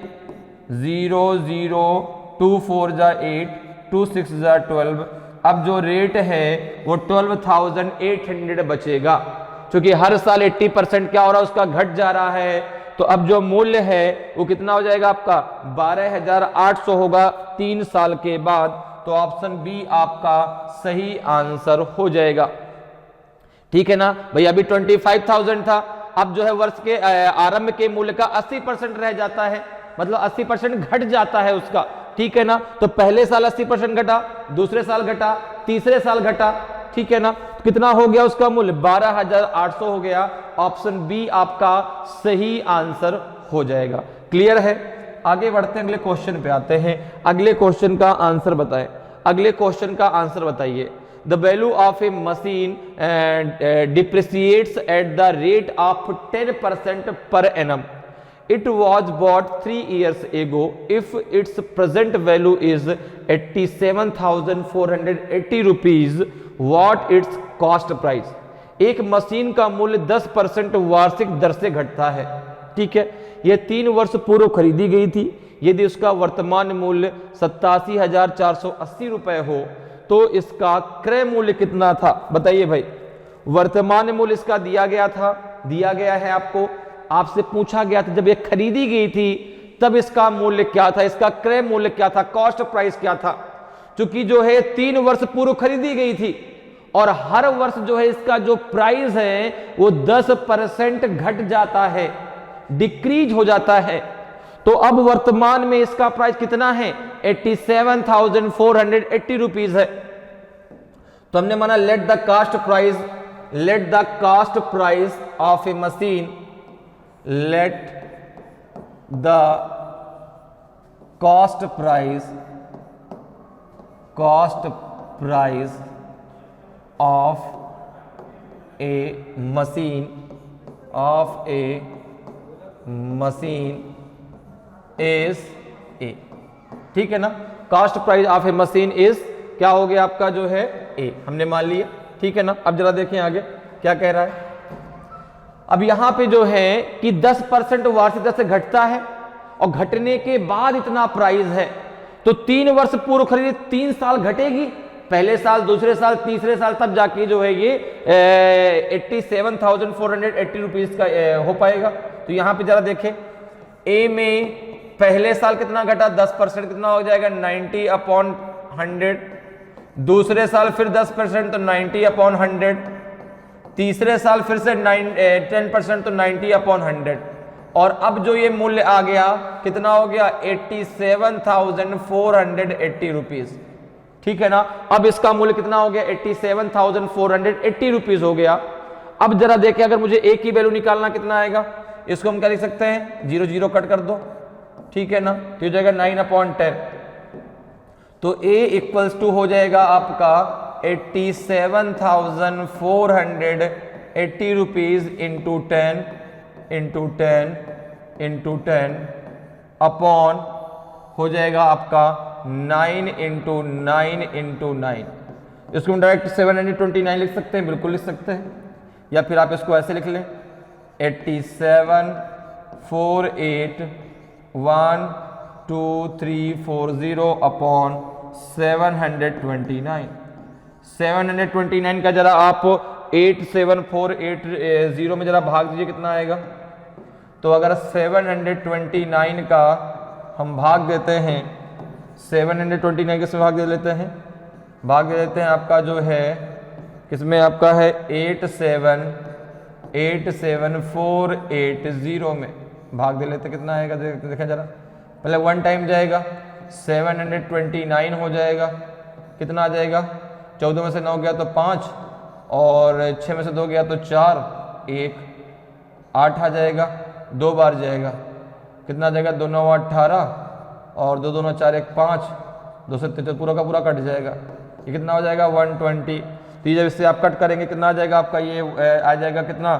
0 0 2 4 जा 8, 2 6 जा 12। अब जो रेट है वो 12,800 बचेगा, क्योंकि हर साल 80% क्या हो रहा है उसका घट जा रहा है। तो अब जो मूल्य है वो कितना हो जाएगा आपका 12,800 होगा 3 साल के बाद। तो ऑप्शन बी आपका सही आंसर हो जाएगा। ठीक है ना भाई, अभी 25,000 था, अब जो है वर्ष के आरंभ के मूल्य का 80% रह जाता है, मतलब 80% घट जाता है उसका। ठीक है ना, तो पहले साल 80% घटा, दूसरे साल घटा, तीसरे साल घटा। ठीक है ना, तो कितना हो गया उसका मूल्य 12,800 हो गया। ऑप्शन बी आपका सही आंसर हो जाएगा। क्लियर है, आगे बढ़ते हैं, अगले क्वेश्चन पे आते हैं। अगले क्वेश्चन का आंसर बताएं, अगले क्वेश्चन का आंसर बताइए। The value of a machine depreciates at the rate of 10% per annum. It was bought 3 years ago. If its present value is 87,480 rupees, what its cost price? एक machine का मूल्य 10% वार्षिक दर से घटता है। ठीक है, यह 3 वर्ष पूर्व खरीदी गई थी। यदि उसका वर्तमान मूल्य 87,480 रुपए हो तो इसका क्रय मूल्य कितना था? बताइए भाई, वर्तमान मूल्य इसका दिया गया था, दिया गया है आपको, आपसे पूछा गया था जब ये खरीदी गई थी तब इसका मूल्य क्या था, इसका क्रय मूल्य क्या था, कॉस्ट प्राइस क्या था। क्योंकि जो है 3 वर्ष पूर्व खरीदी गई थी और हर वर्ष जो है इसका जो प्राइस है वो 10% घट जाता है, डिक्रीज हो जाता है। तो अब वर्तमान में इसका प्राइस कितना है? 87,480 रुपीज है। तो हमने माना let the cost price of a machine, let the cost price of a machine is A। ठीक है ना, cost price of a machine is क्या हो गया आपका जो है A, हमने मान लिया। ठीक है ना, अब जरा देखें आगे क्या कह रहा है। अब यहां पे जो है कि 10% वार्षिक दर से घटता है और घटने के बाद इतना प्राइस है, तो 3 वर्ष पूर्व खरीदी 3 साल घटेगी, पहले साल, दूसरे साल, तीसरे साल, तब जाके जो है ये 87,480 रुपीज का हो पाएगा। तो यहां पे जरा देखें, ए में पहले साल कितना घटा 10%, कितना हो जाएगा 90/100, दूसरे साल फिर 10% तो 90/100, तीसरे साल फिर से 10% तो 90/100, और अब जो ये मूल्य आ गया कितना हो गया 87,480 रुपीज। ठीक है ना, अब इसका मूल्य कितना हो गया 87,480 रुपीज हो गया। अब जरा देखें, अगर मुझे ए की वैल्यू निकालना कितना आएगा, इसको हम क्या लिख सकते हैं, 0 0 कट कर दो। ठीक है ना, तो हो जाएगा 9/10, तो ए इक्वल्स टू हो जाएगा आपका 87,480 रुपीज इंटू 10 अपॉन हो जाएगा आपका 9 इंटू 9। इसको हम डायरेक्ट 729 लिख सकते हैं, बिल्कुल लिख सकते हैं, या फिर आप इसको ऐसे लिख लें 87,481,2,340 अपॉन 729 का जरा आप 87,480 में जरा भाग दीजिए, कितना आएगा। तो अगर 729 का हम भाग देते हैं, 729 के भाग दे लेते हैं, आपका जो है किसमें आपका है 87,480 में भाग दे लेते, कितना आएगा देखें जरा। पहले 1 टाइम जाएगा, 729 हो जाएगा, कितना आ जाएगा 14 में से 9 गया तो 5, और 6 में से 2 गया तो 4, 1 8 आ जाएगा, 2 बार जाएगा, कितना आ जाएगा 2 9 18, और 2 2 9 4 1 5, 2 से पूरा का पूरा कट जाएगा, ये कितना हो जाएगा 120। तो ये जब इससे आप कट करेंगे कितना आ जाएगा आपका, ये आ जाएगा कितना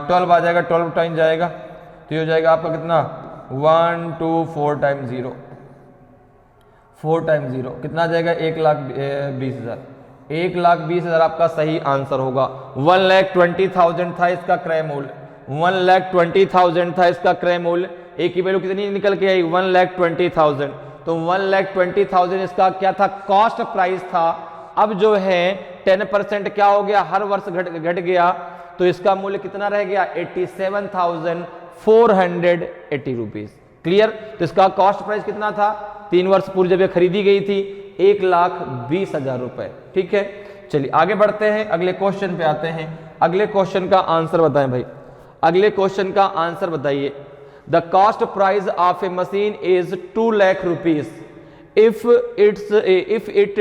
12 आ जाएगा, 12 टाइम जाएगा, तो ये हो जाएगा आपका कितना 1 2 4 टाइम 0, 4 टाइम 0 कितना आ जाएगा 1,20,000। 1,20,000 आपका सही आंसर होगा। 1,20,000 था इसका क्रय मूल्य, 1,20,000 था इसका क्रय मूल्य। ए की वैल्यू कितनी निकल के आई 1,20,000, तो 1,20,000 इसका क्या था, कॉस्ट प्राइस था। अब जो है 10% क्या हो गया, हर वर्ष घट गया, तो इसका मूल्य कितना रह गया 87,480 रुपीज। क्लियर। तो इसका कॉस्ट प्राइस कितना था 3 वर्ष पूर्व जब ये खरीदी गई थी 1,20,000 रुपए। ठीक है, चलिए आगे बढ़ते हैं, अगले क्वेश्चन पे आते हैं। अगले क्वेश्चन का आंसर बताएं भाई, अगले क्वेश्चन का आंसर बताइए। The cost price of a machine is 2 lakh rupees if it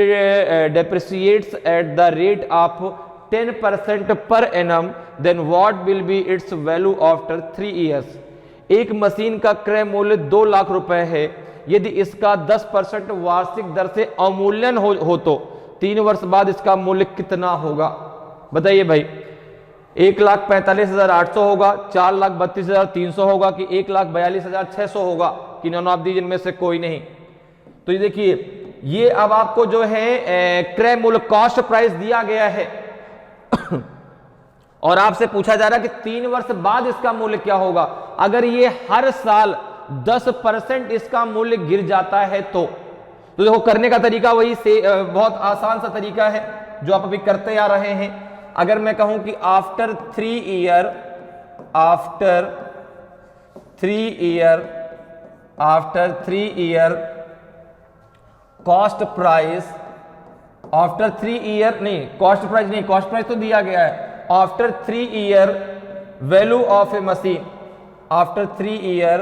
depreciates at the rate of 10% per annum, then what will be its value after 3 years? एक मशीन का क्रय मूल्य 2 लाख रुपए है, यदि इसका 10% वार्षिक दर से अवमूल्यन हो तो 3 वर्ष बाद इसका मूल्य कितना होगा? बताइए भाई, 1,45,800 होगा, 4,32,300 होगा कि 1,42,600 होगा कि नॉन ऑफ दीज इनमें से कोई नहीं? तो ये देखिए, ये अब आपको जो है क्रय मूल्य कॉस्ट प्राइस दिया गया है और आपसे पूछा जा रहा है कि 3 वर्ष बाद इसका मूल्य क्या होगा। अगर ये हर साल 10% इसका मूल्य गिर जाता है तो देखो करने का तरीका वही से बहुत आसान सा तरीका है जो आप अभी करते आ रहे हैं। अगर मैं कहूं कि after 3 year cost price, after 3 year नहीं, कॉस्ट प्राइस तो दिया गया है। After 3 year value of a machine, after 3 year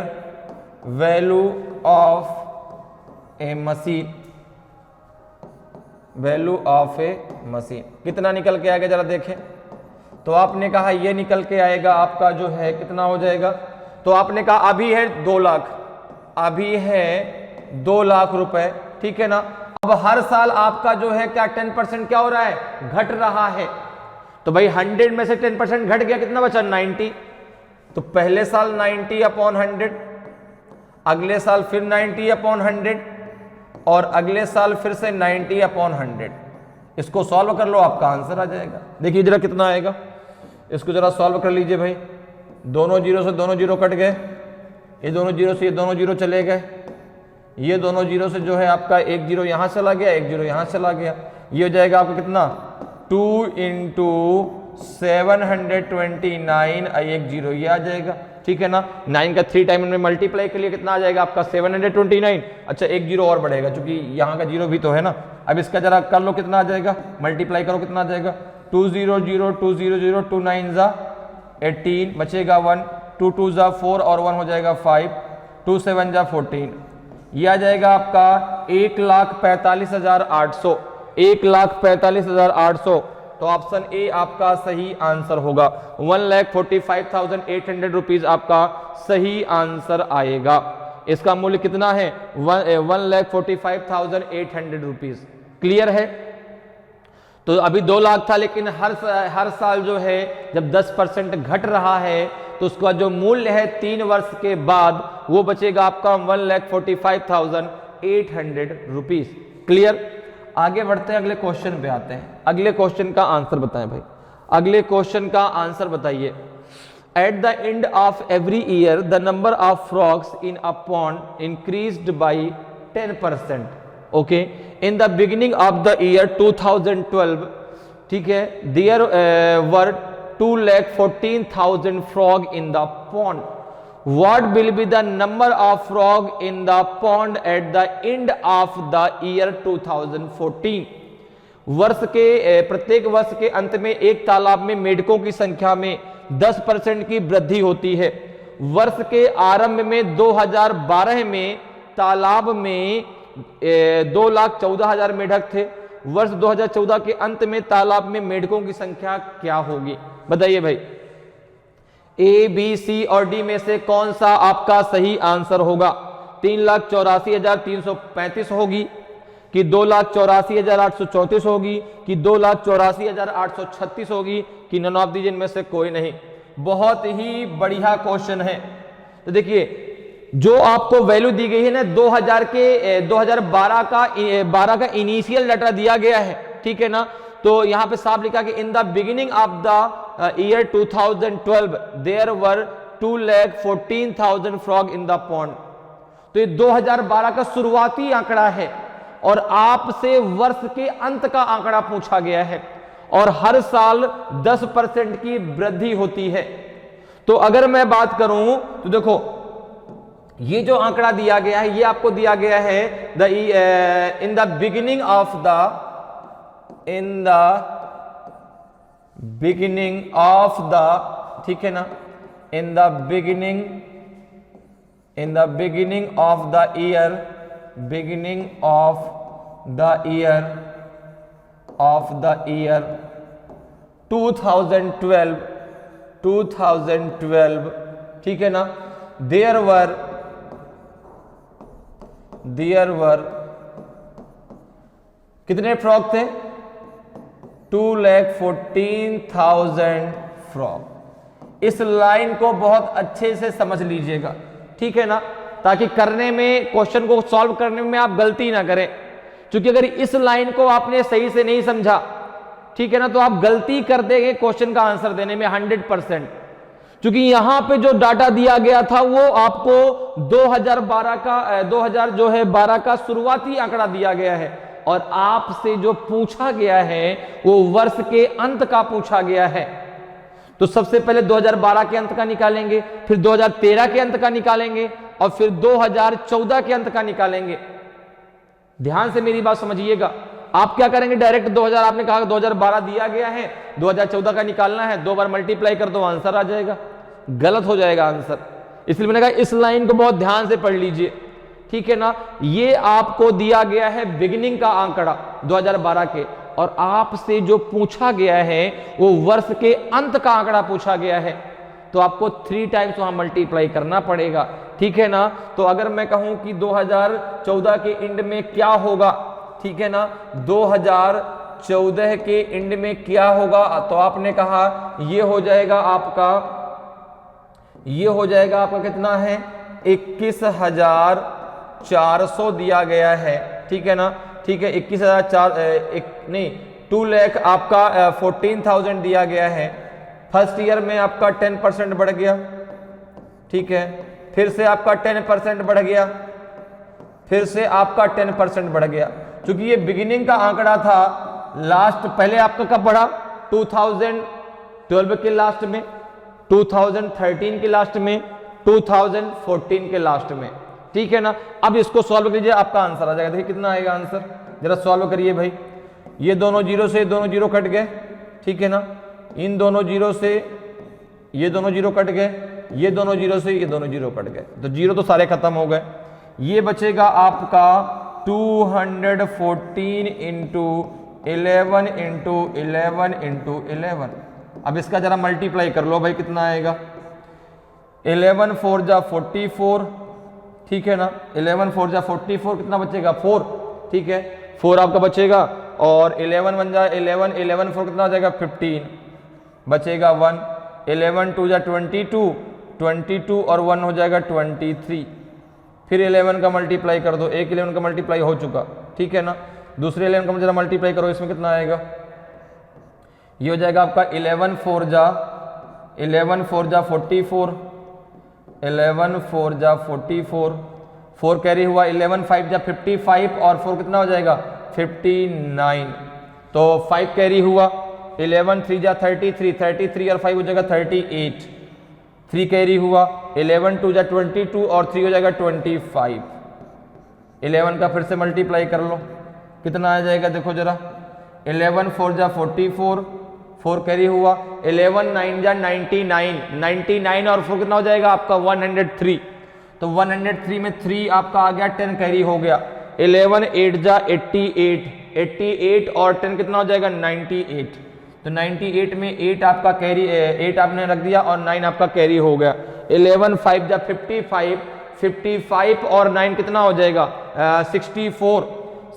value of a machine, value of a machine कितना निकल के आएगा जरा देखें। तो आपने कहा ये निकल के आएगा आपका जो है कितना हो जाएगा, तो आपने कहा अभी है 2 लाख, अभी है 2 लाख रुपए, ठीक है ना। अब हर साल आपका जो है क्या 10% क्या हो रहा है, घट रहा है। तो भाई 100 में से 10% घट गया, कितना बचा 90। तो पहले साल 90/100, अगले साल फिर 90/100 और अगले साल फिर से 90/100। इसको सॉल्व कर लो, आपका आंसर आ जाएगा। देखिए जरा कितना आएगा, इसको जरा सॉल्व कर लीजिए भाई। दोनों जीरो से दोनों जीरो कट गए, ये दोनों जीरो से ये दोनों जीरो चले गए, ये दोनों जीरो से जो है आपका एक जीरो यहां चला गया, एक जीरो यहां चला गया। ये हो जाएगा आपका कितना 2 × 729 एक जीरो, ये आ जाएगा, ठीक है ना। 9 का 3 टाइम में मल्टीप्लाई के लिए कितना आ जाएगा आपका 729। अच्छा एक जीरो और बढ़ेगा क्योंकि यहाँ का जीरो भी तो है ना। अब इसका जरा कर लो, कितना आ जाएगा, मल्टीप्लाई करो, कितना आ जाएगा 2 0 0 2 0 0 2 9 ज़ा 18, बचेगा 1, 2 2 ज़ा 4 और 1 हो जाएगा 5, 2 7 ज़ा 14। ये आ जाएगा आपका 1,45,800, 1,45,800। तो ऑप्शन ए आपका सही आंसर होगा। 1,45,800 रुपीज आपका सही आंसर आएगा। इसका मूल्य कितना है 1,45,800 रुपीज। क्लियर है। तो अभी 2 लाख था, लेकिन हर साल जो है जब 10% घट रहा है तो उसका जो मूल्य है 3 वर्ष के बाद वो बचेगा आपका 1,45,800 रुपीज। क्लियर। आगे बढ़ते हैं, अगले क्वेश्चन पे आते हैं। अगले क्वेश्चन का आंसर बताएं भाई, अगले क्वेश्चन का आंसर बताइए। At the end of every year the number of frogs in a pond increased by 10%। Okay, in the beginning of the year 2012, ठीक है, there were 2,14,000 frog in the pond. What will be the number of frog in the pond at the end of the year 2014? वर्ष के प्रत्येक वर्ष के अंत में एक तालाब में मेढकों की संख्या में 10% की वृद्धि होती है। वर्ष के आरंभ में 2012 में तालाब में 2,14,000 मेढक थे। वर्ष 2014 के अंत में तालाब में मेढकों की संख्या क्या होगी? बताइए भाई, ए, बी, सी और डी में से कौन सा आपका सही आंसर होगा? 3,84,335 होगी कि 2,84,834 होगी, कि 2,84,836 होगी, कि नन ऑफ दीज इनमें से कोई नहीं। बहुत ही बढ़िया क्वेश्चन है। तो देखिए जो आपको वैल्यू दी गई है ना 2012 का इनिशियल डाटा दिया गया है, ठीक है ना। तो यहां पे साफ लिखा कि in the beginning of the year 2012 there were 2,14,000 frog in the pond. तो ये 2012 का शुरुआती आंकड़ा है और आपसे वर्ष के अंत का आंकड़ा पूछा गया है और हर साल 10% की वृद्धि होती है। तो अगर मैं बात करूं तो देखो ये जो आंकड़ा दिया गया है ये आपको दिया गया है इन द बिगिनिंग ऑफ द ठीक है ना, इन the beginning of the year 2012, ठीक है ना। देयर वर कितने फ्रॉग थे? 2,14,000 फ्रॉग। इस लाइन को बहुत अच्छे से समझ लीजिएगा, ठीक है ना, ताकि करने में क्वेश्चन को सॉल्व करने में आप गलती ना करें। क्योंकि अगर इस लाइन को आपने सही से नहीं समझा, ठीक है ना, तो आप गलती कर देंगे क्वेश्चन का आंसर देने में 100%। क्योंकि यहां पे जो डाटा दिया गया था वो आपको 2012 का शुरुआती आंकड़ा दिया गया है और आपसे जो पूछा गया है वो वर्ष के अंत का पूछा गया है। तो सबसे पहले 2012 के अंत का निकालेंगे, फिर 2013 के अंत का निकालेंगे और फिर 2014 के अंत का निकालेंगे। ध्यान से मेरी बात समझिएगा। आप क्या करेंगे, डायरेक्ट 2000 आपने कहा 2012 दिया गया है, 2014 का निकालना है, 2 बार मल्टीप्लाई कर दो आंसर आ जाएगा। गलत हो जाएगा आंसर। इसलिए मैंने कहा इस लाइन को बहुत ध्यान से पढ़ लीजिए, ठीक है ना। ये आपको दिया गया है बिगिनिंग का आंकड़ा 2012 के और आपसे जो पूछा गया है वो वर्ष के अंत का आंकड़ा पूछा गया है। तो आपको 3 टाइम्स वहां मल्टीप्लाई करना पड़ेगा, ठीक है ना। तो अगर मैं कहूं कि 2014 के एंड में क्या होगा, ठीक है ना, 2014 के एंड में क्या होगा, तो आपने कहा ये हो जाएगा आपका कितना है 21,400 दिया गया है, ठीक है ना, ठीक है। 2 लाख आपका 14,000 दिया गया है। फर्स्ट ईयर में आपका 10% बढ़ गया, ठीक है, फिर से आपका 10% बढ़ गया, फिर से आपका 10% बढ़ गया। क्योंकि ये बिगिनिंग का आंकड़ा था, लास्ट पहले आपका कब बढ़ा 2012 के लास्ट में, 2013 के लास्ट में, 2014 के लास्ट में, ठीक है ना। अब इसको सॉल्व कीजिए, आपका आंसर आ जाएगा। देखिए कितना आएगा आंसर, जरा सॉल्व करिए भाई। ये दोनों जीरो से दोनों जीरो कट गए, ठीक है ना, इन दोनों जीरो से ये दोनों जीरो कट गए, ये दोनों जीरो से ये दोनों जीरो कट गए, तो जीरो तो सारे खत्म हो गए। ये बचेगा आपका 214 इंटू 11 इंटू 11 इंटू 11। अब इसका जरा मल्टीप्लाई कर लो भाई, कितना आएगा 11 4 जा 44, ठीक है ना, 11 4 जा 44, कितना बचेगा 4, ठीक है, 4 आपका बचेगा और 11 1 जा 11, 11 4 कितना हो जाएगा 15, बचेगा 1, 11 2 जा 22, 22 और 1 हो जाएगा 23। फिर 11 का मल्टीप्लाई कर दो, एक 11 का मल्टीप्लाई हो चुका, ठीक है ना, दूसरे 11 का जरा मल्टीप्लाई करो, इसमें कितना आएगा, ये हो जाएगा आपका 11 4 जा 44, 11 4 जा 44, 4 कैरी हुआ, 11 5 जा 55 और 4 कितना हो जाएगा 59, तो 5 कैरी हुआ, 11 3 जा 33, 33 और 5 हो जाएगा 38, 3 कैरी हुआ, 11 2 जा 22 और 3 हो जाएगा 25। 11 का फिर से मल्टीप्लाई कर लो, कितना आ जाएगा देखो जरा, 11 4 जा 44, 4 कैरी हुआ, 11 9 जा 99, 99 और 4 कितना हो जाएगा आपका 103, तो 103 में 3 आपका आ गया, 10 कैरी हो गया, 11 8 जा 88, 88 और 10 कितना हो जाएगा 98, तो 98 में 8 आपका कैरी, 8 आपने रख दिया और 9 आपका कैरी हो गया, 11 5 जा 55, 55 और 9 कितना हो जाएगा 64,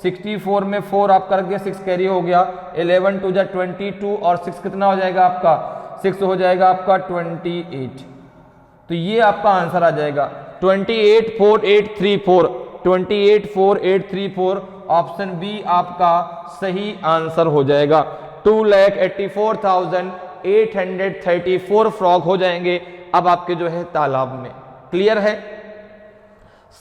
64 में 4 आप करके 6 कैरी हो गया, 11 टू जा 22 और 6 कितना हो जाएगा आपका, 6 हो जाएगा आपका 28। तो ये आपका आंसर आ जाएगा 284834, 284834 ऑप्शन बी आपका सही आंसर हो जाएगा। 2,84,834 फ्रॉग हो जाएंगे अब आपके जो है तालाब में। क्लियर है,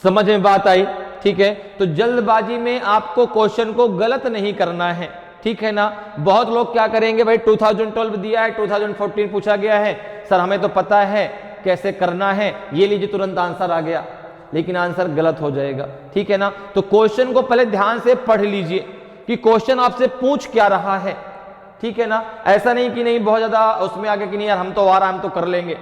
समझ में बात आई? ठीक है, तो जल्दबाजी में आपको क्वेश्चन को गलत नहीं करना है, ठीक है ना। बहुत लोग क्या करेंगे, भाई 2012 दिया है, 2014 पूछा गया है, सर हमें तो पता है कैसे करना है, ये लीजिए तुरंत आंसर आ गया, लेकिन आंसर गलत हो जाएगा, ठीक है ना। तो क्वेश्चन को पहले ध्यान से पढ़ लीजिए कि क्वेश्चन आपसे पूछ क्या रहा है, ठीक है ना। ऐसा नहीं कि नहीं बहुत ज्यादा उसमें आगे कि नहीं यार हम तो आ रहा हम तो कर लेंगे,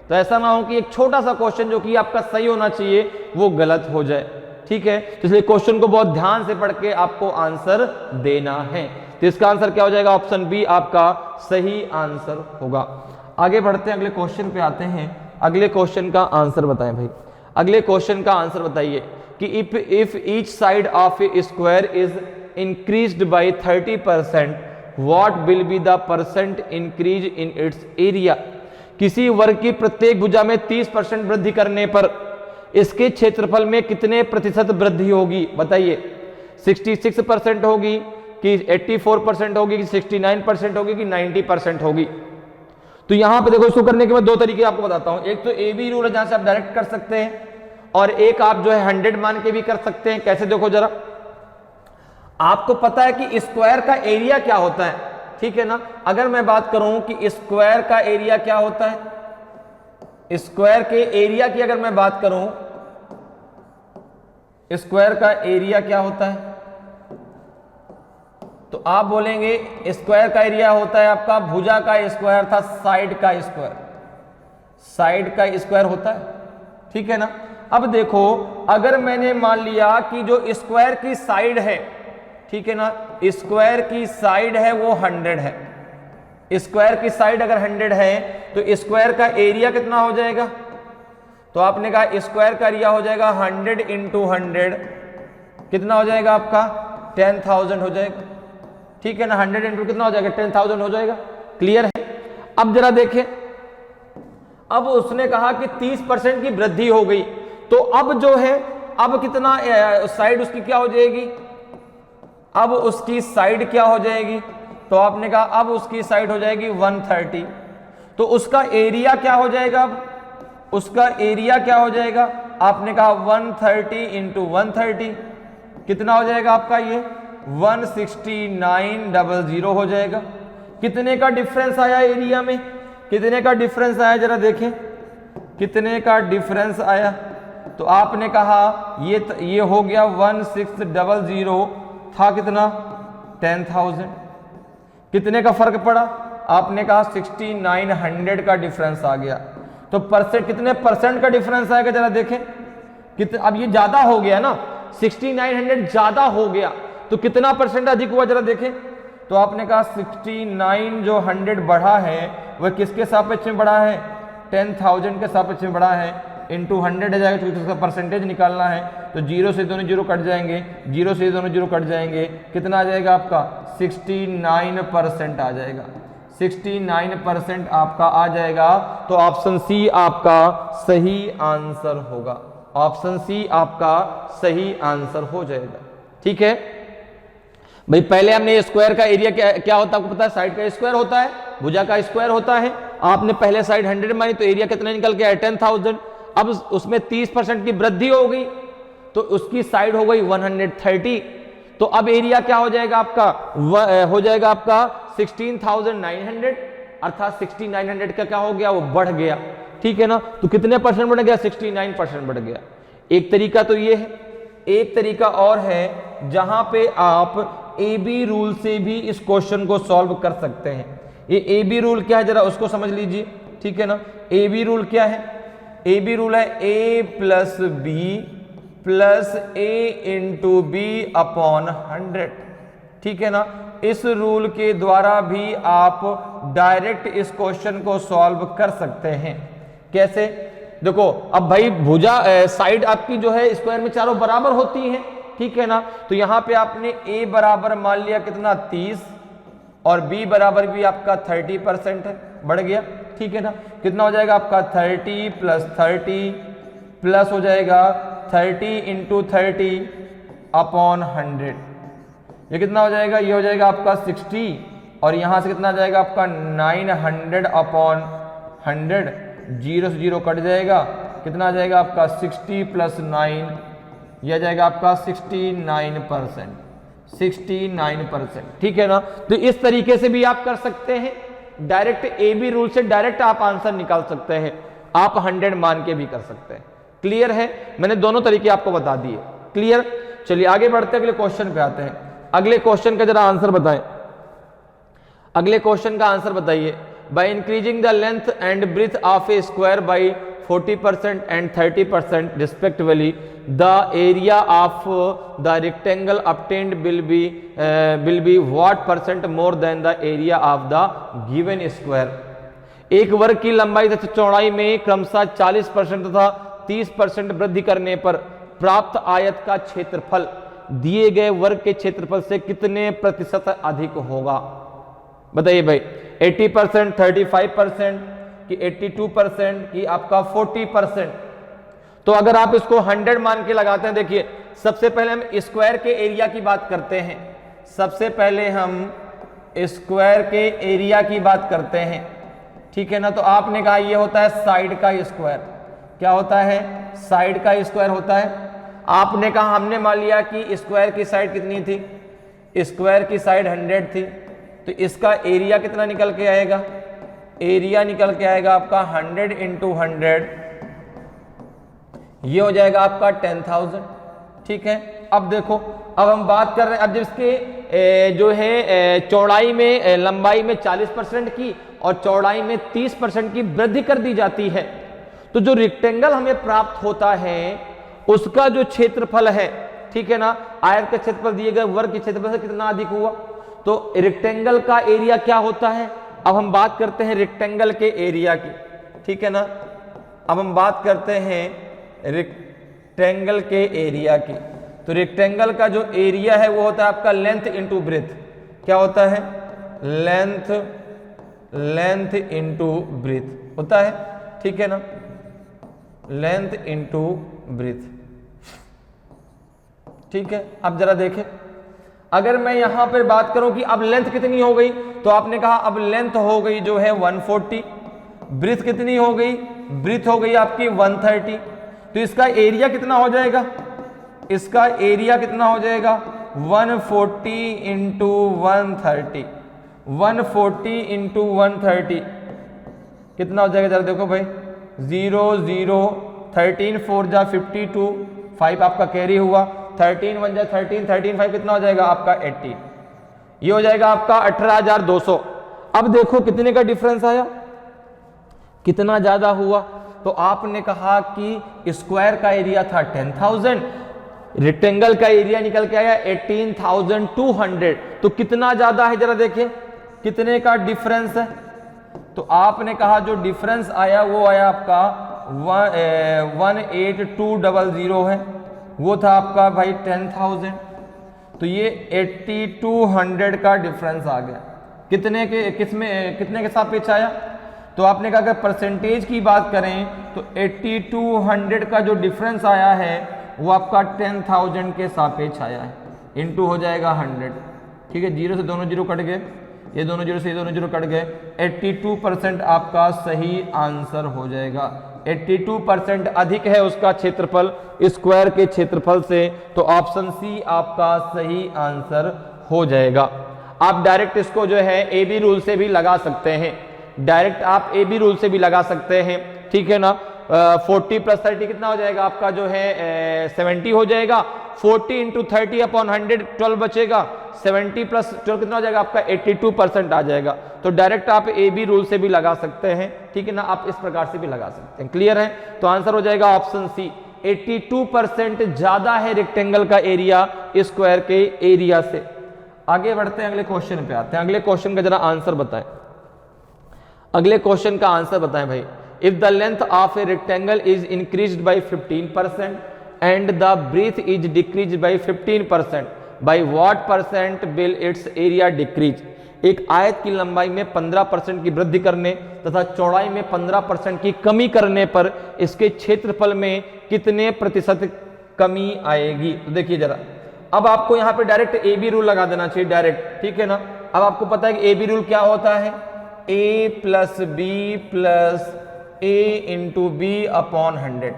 तो ऐसा ना हो कि एक छोटा सा क्वेश्चन जो कि आपका सही होना चाहिए वो गलत हो जाए, ठीक है। तो इसलिए क्वेश्चन को बहुत ध्यान से पढ़ के आपको आंसर देना है। तो इसका आंसर क्या हो जाएगा, ऑप्शन बी आपका सही आंसर होगा। आगे बढ़ते हैं, अगले क्वेश्चन पे आते हैं। अगले क्वेश्चन का आंसर बताएं भाई, अगले क्वेश्चन का आंसर बताइए कि if each side of a square is increased bye 30%, what will be the percent increase in its area. किसी वर्ग की प्रत्येक भुजा में 30% वृद्धि करने पर इसके क्षेत्रफल में कितने प्रतिशत वृद्धि होगी, बताइए। 66% होगी कि 84% होगी कि 69% होगी कि 90% होगी। तो यहां पे देखो, इसको करने के मैं दो तरीके आपको बताता हूं। एक तो ए बी रूल है जहां से आप डायरेक्ट कर सकते हैं, और एक आप जो है 100 मान के भी कर सकते हैं। कैसे, देखो जरा, आपको पता है कि स्क्वायर का एरिया क्या होता है, ठीक है ना। अगर मैं बात करूं कि स्क्वायर का एरिया क्या होता है, स्क्वायर के एरिया की अगर मैं बात करूं, स्क्वायर का एरिया क्या होता है, तो आप बोलेंगे स्क्वायर का एरिया होता है आपका भुजा का स्क्वायर था साइड का स्क्वायर, साइड का स्क्वायर होता है, ठीक है ना। अब देखो, अगर मैंने मान लिया कि जो स्क्वायर की साइड है, ठीक है ना, स्क्वायर की साइड है वो 100 है, स्क्वायर की साइड अगर 100 है तो स्क्वायर का एरिया कितना हो जाएगा, तो आपने कहा स्क्वायर का एरिया हो जाएगा 100 इंटू 100, कितना हो जाएगा आपका 10,000 हो जाएगा, ठीक है ना। 100 इंटू कितना हो जाएगा 10,000 हो जाएगा। क्लियर है। अब जरा देखें, अब उसने कहा कि 30% की वृद्धि हो गई, तो अब जो है अब कितना साइड उसकी क्या हो जाएगी, अब उसकी साइड क्या हो जाएगी, तो आपने कहा अब उसकी साइड हो जाएगी 130, तो उसका एरिया क्या हो जाएगा, अब उसका एरिया क्या हो जाएगा, आपने कहा 130 इंटू 130 कितना हो जाएगा आपका ये 16900 हो जाएगा। कितने का डिफरेंस आया एरिया में, कितने का डिफरेंस आया जरा देखें, कितने का डिफरेंस आया, तो आपने कहा ये हो गया 1600 था कितना 10,000, कितने का फर्क पड़ा, आपने कहा 6900 का डिफरेंस आ गया। तो परसेंट कितने परसेंट का डिफरेंस आएगा जरा देखें, कितने, अब ये ज्यादा हो गया ना, 6900 ज्यादा हो गया, तो कितना परसेंट अधिक हुआ जरा देखें, तो आपने कहा 69 जो 100 बढ़ा है वह किसके सापेक्ष में बढ़ा है, 10,000 के सापेक्ष में बढ़ा है, इंटू 100 आ जाएगा, क्योंकि उसका परसेंटेज निकालना है, तो 0 से दोनों 0 कट जाएंगे, 0 से दोनों 0 कट जाएंगे, कितना आ जाएगा आपका 69% आ जाएगा, 69% आपका आ जाएगा। तो ऑप्शन सी आपका सही आंसर होगा, ऑप्शन सी आपका सही आंसर हो जाएगा। ठीक है भाई, पहले हमने स्क्वायर का एरिया क्या होता है आपको पता है, साइड का स्क्वायर होता है, भुजा का स्क्वायर होता है। आपने पहले साइड 100 मानी तो एरिया कितना निकल के आया 10,000। अब उसमें 30% की वृद्धि हो गई तो उसकी साइड हो गई 130, तो अब एरिया क्या हो जाएगा आपका, हो जाएगा आपका 16,900, अर्थात 6900 का क्या हो गया, वो बढ़ गया। ठीक है ना, तो कितने परसेंट बढ़ गया, 69% बढ़ गया। एक तरीका तो ये है, एक तरीका और है जहां पे आप ए बी रूल से भी इस क्वेश्चन को सॉल्व कर सकते हैं। ये ए बी रूल क्या है जरा उसको समझ लीजिए। ठीक है ना, ए बी रूल क्या है, ए बी रूल है a plus B plus A into B upon 100। ठीक है ना, इस रूल के द्वारा भी आप डायरेक्ट इस क्वेश्चन को सॉल्व कर सकते हैं। कैसे, देखो अब भाई भुजा साइड आपकी जो है स्क्वायर में चारों बराबर होती हैं, ठीक है ना। तो यहां पे आपने a बराबर मान लिया कितना 30 और b बराबर भी आपका 30% है, बढ़ गया, ठीक है ना। कितना हो जाएगा आपका 30 + 30 प्लस हो जाएगा 30 × 30 अपॉन 100, ये कितना हो जाएगा, ये हो जाएगा आपका 60 और यहां से कितना आ जाएगा आपका 900 अपॉन 100, 0 से 0 कट जाएगा, कितना आ जाएगा आपका 60 + 9, यह जाएगा आपका 69%, 69%, ठीक है ना। तो इस तरीके से भी आप कर सकते हैं, डायरेक्ट ए बी रूल से डायरेक्ट आप आंसर निकाल सकते हैं, आप 100 मान के भी कर सकते हैं। क्लियर है, मैंने दोनों तरीके आपको बता दिए, क्लियर। चलिए आगे बढ़ते हैं, अगले क्वेश्चन पे आते हैं। अगले क्वेश्चन का जरा आंसर बताएं, अगले क्वेश्चन का आंसर बताइए। By increasing the length and breadth of a square by 40% and 30% respectively, the area of the rectangle obtained will be what % more than the area of the given square. एक वर्ग की लंबाई तथा चौड़ाई में क्रमशः 40% तथा 30% वृद्धि करने पर प्राप्त आयत का क्षेत्रफल दिए गए वर्ग के क्षेत्रफल से कितने प्रतिशत अधिक होगा? बताइए भाई, 80%, 35% कि 82% कि आपका 40%? तो अगर आप इसको 100 मान के लगाते हैं, देखिए सबसे पहले हम स्क्वायर के एरिया की बात करते हैं, सबसे पहले हम स्क्वायर के एरिया की बात करते हैं, ठीक है ना। तो आपने कहा ये होता है साइड का स्क्वायर, क्या होता है, साइड का स्क्वायर होता है। आपने कहा, हमने मान लिया कि स्क्वायर की साइड कितनी थी, स्क्वायर की साइड 100 थी, तो इसका एरिया कितना निकल के आएगा, एरिया निकल के आएगा आपका 100 × 100, ये हो जाएगा आपका 10,000, ठीक है। अब देखो, अब हम बात कर रहे हैं, अब जिसके जो है चौड़ाई में लंबाई में 40% की और चौड़ाई में 30% की वृद्धि कर दी जाती है, तो जो रेक्टेंगल हमें प्राप्त होता है उसका जो क्षेत्रफल है, ठीक है ना, आयत का क्षेत्रफल दिए गए वर्ग के क्षेत्रफल से कितना अधिक हुआ, तो रेक्टेंगल का एरिया क्या होता है। अब हम बात करते हैं रेक्टेंगल के एरिया की, ठीक है ना। अब हम बात करते हैं रेक्टेंगल के एरिया की, तो रेक्टेंगल का जो एरिया है वो होता है आपका लेंथ इंटू ब्रेथ, क्या होता है, लेंथ इंटू ब्रेथ होता है, ठीक है ना, लेंथ इंटू ब्रेथ, ठीक है। अब जरा देखें, अगर मैं यहां पर बात करूं कि अब लेंथ कितनी हो गई, तो आपने कहा अब लेंथ हो गई जो है 140, ब्रीथ कितनी हो गई, ब्रीथ हो गई आपकी 130, तो इसका एरिया कितना हो जाएगा, इसका एरिया कितना हो जाएगा 140 × 130, 140 × 130 कितना हो जाएगा, जरा देखो भाई, 0 0 13 4 जा 52, 5 आपका कैरी हुआ, 13 1 जा 13, 13 5 कितना हो जाएगा आपका 80, ये हो जाएगा आपका 18,200। अब देखो कितने का डिफरेंस आया, कितना ज्यादा हुआ, तो आपने कहा कि स्क्वायर का एरिया था 10,000, रेक्टेंगल का एरिया निकल के आया 18,200, तो कितना ज्यादा है, जरा देखिए कितने का डिफरेंस है। तो आपने कहा जो डिफरेंस आया वो आया आपका 18200 है, वो था आपका भाई 10,000, तो ये 8200 का डिफरेंस आ गया, कितने के कितने के सापेक्ष आया, तो आपने कहा अगर परसेंटेज की बात करें तो 8200 का जो डिफरेंस आया है वो आपका 10,000 के सापेक्ष आया है, इनटू हो जाएगा 100, ठीक है, 0 से दोनों 0 कट गए, ये दोनों 0 से ये दोनों 0 कट गए, 82% आपका सही आंसर हो जाएगा। 82% अधिक है उसका क्षेत्रफल स्क्वायर के क्षेत्रफल से, तो ऑप्शन सी आपका सही आंसर हो जाएगा। आप डायरेक्ट इसको जो है ए बी रूल से भी लगा सकते हैं, डायरेक्ट आप ए बी रूल से भी लगा सकते हैं, ठीक है ना। 40 + 30 कितना हो जाएगा आपका जो है 70 हो जाएगा, 40 × 30 अपॉन 100 12 बचेगा, 70 + 12 कितना हो जाएगा आपका 82% आ जाएगा। तो डायरेक्ट आप ए बी रूल से भी लगा सकते हैं, ठीक है ना, आप इस प्रकार से भी लगा सकते हैं, क्लियर है। तो आंसर हो जाएगा ऑप्शन सी, 82% ज्यादा है रेक्टेंगल का एरिया स्क्वायर के एरिया से। आगे बढ़ते हैं, अगले क्वेश्चन पे आते हैं, अगले क्वेश्चन का जरा आंसर बताएं, अगले क्वेश्चन का आंसर बताएं भाई। If the length of a rectangle is increased by 15% and the breadth is decrease by 15%, by what percent will its area decrease. एक आयत की लंबाई में 15% की वृद्धि करने तथा चौड़ाई में 15% की कमी करने पर इसके क्षेत्रफल में कितने प्रतिशत कमी आएगी। तो देखिए जरा, अब आपको यहां पे डायरेक्ट ए बी रूल लगा देना चाहिए डायरेक्ट, ठीक है ना। अब आपको पता है कि ए बी रूल क्या होता है, ए plus B plus A into B upon 100।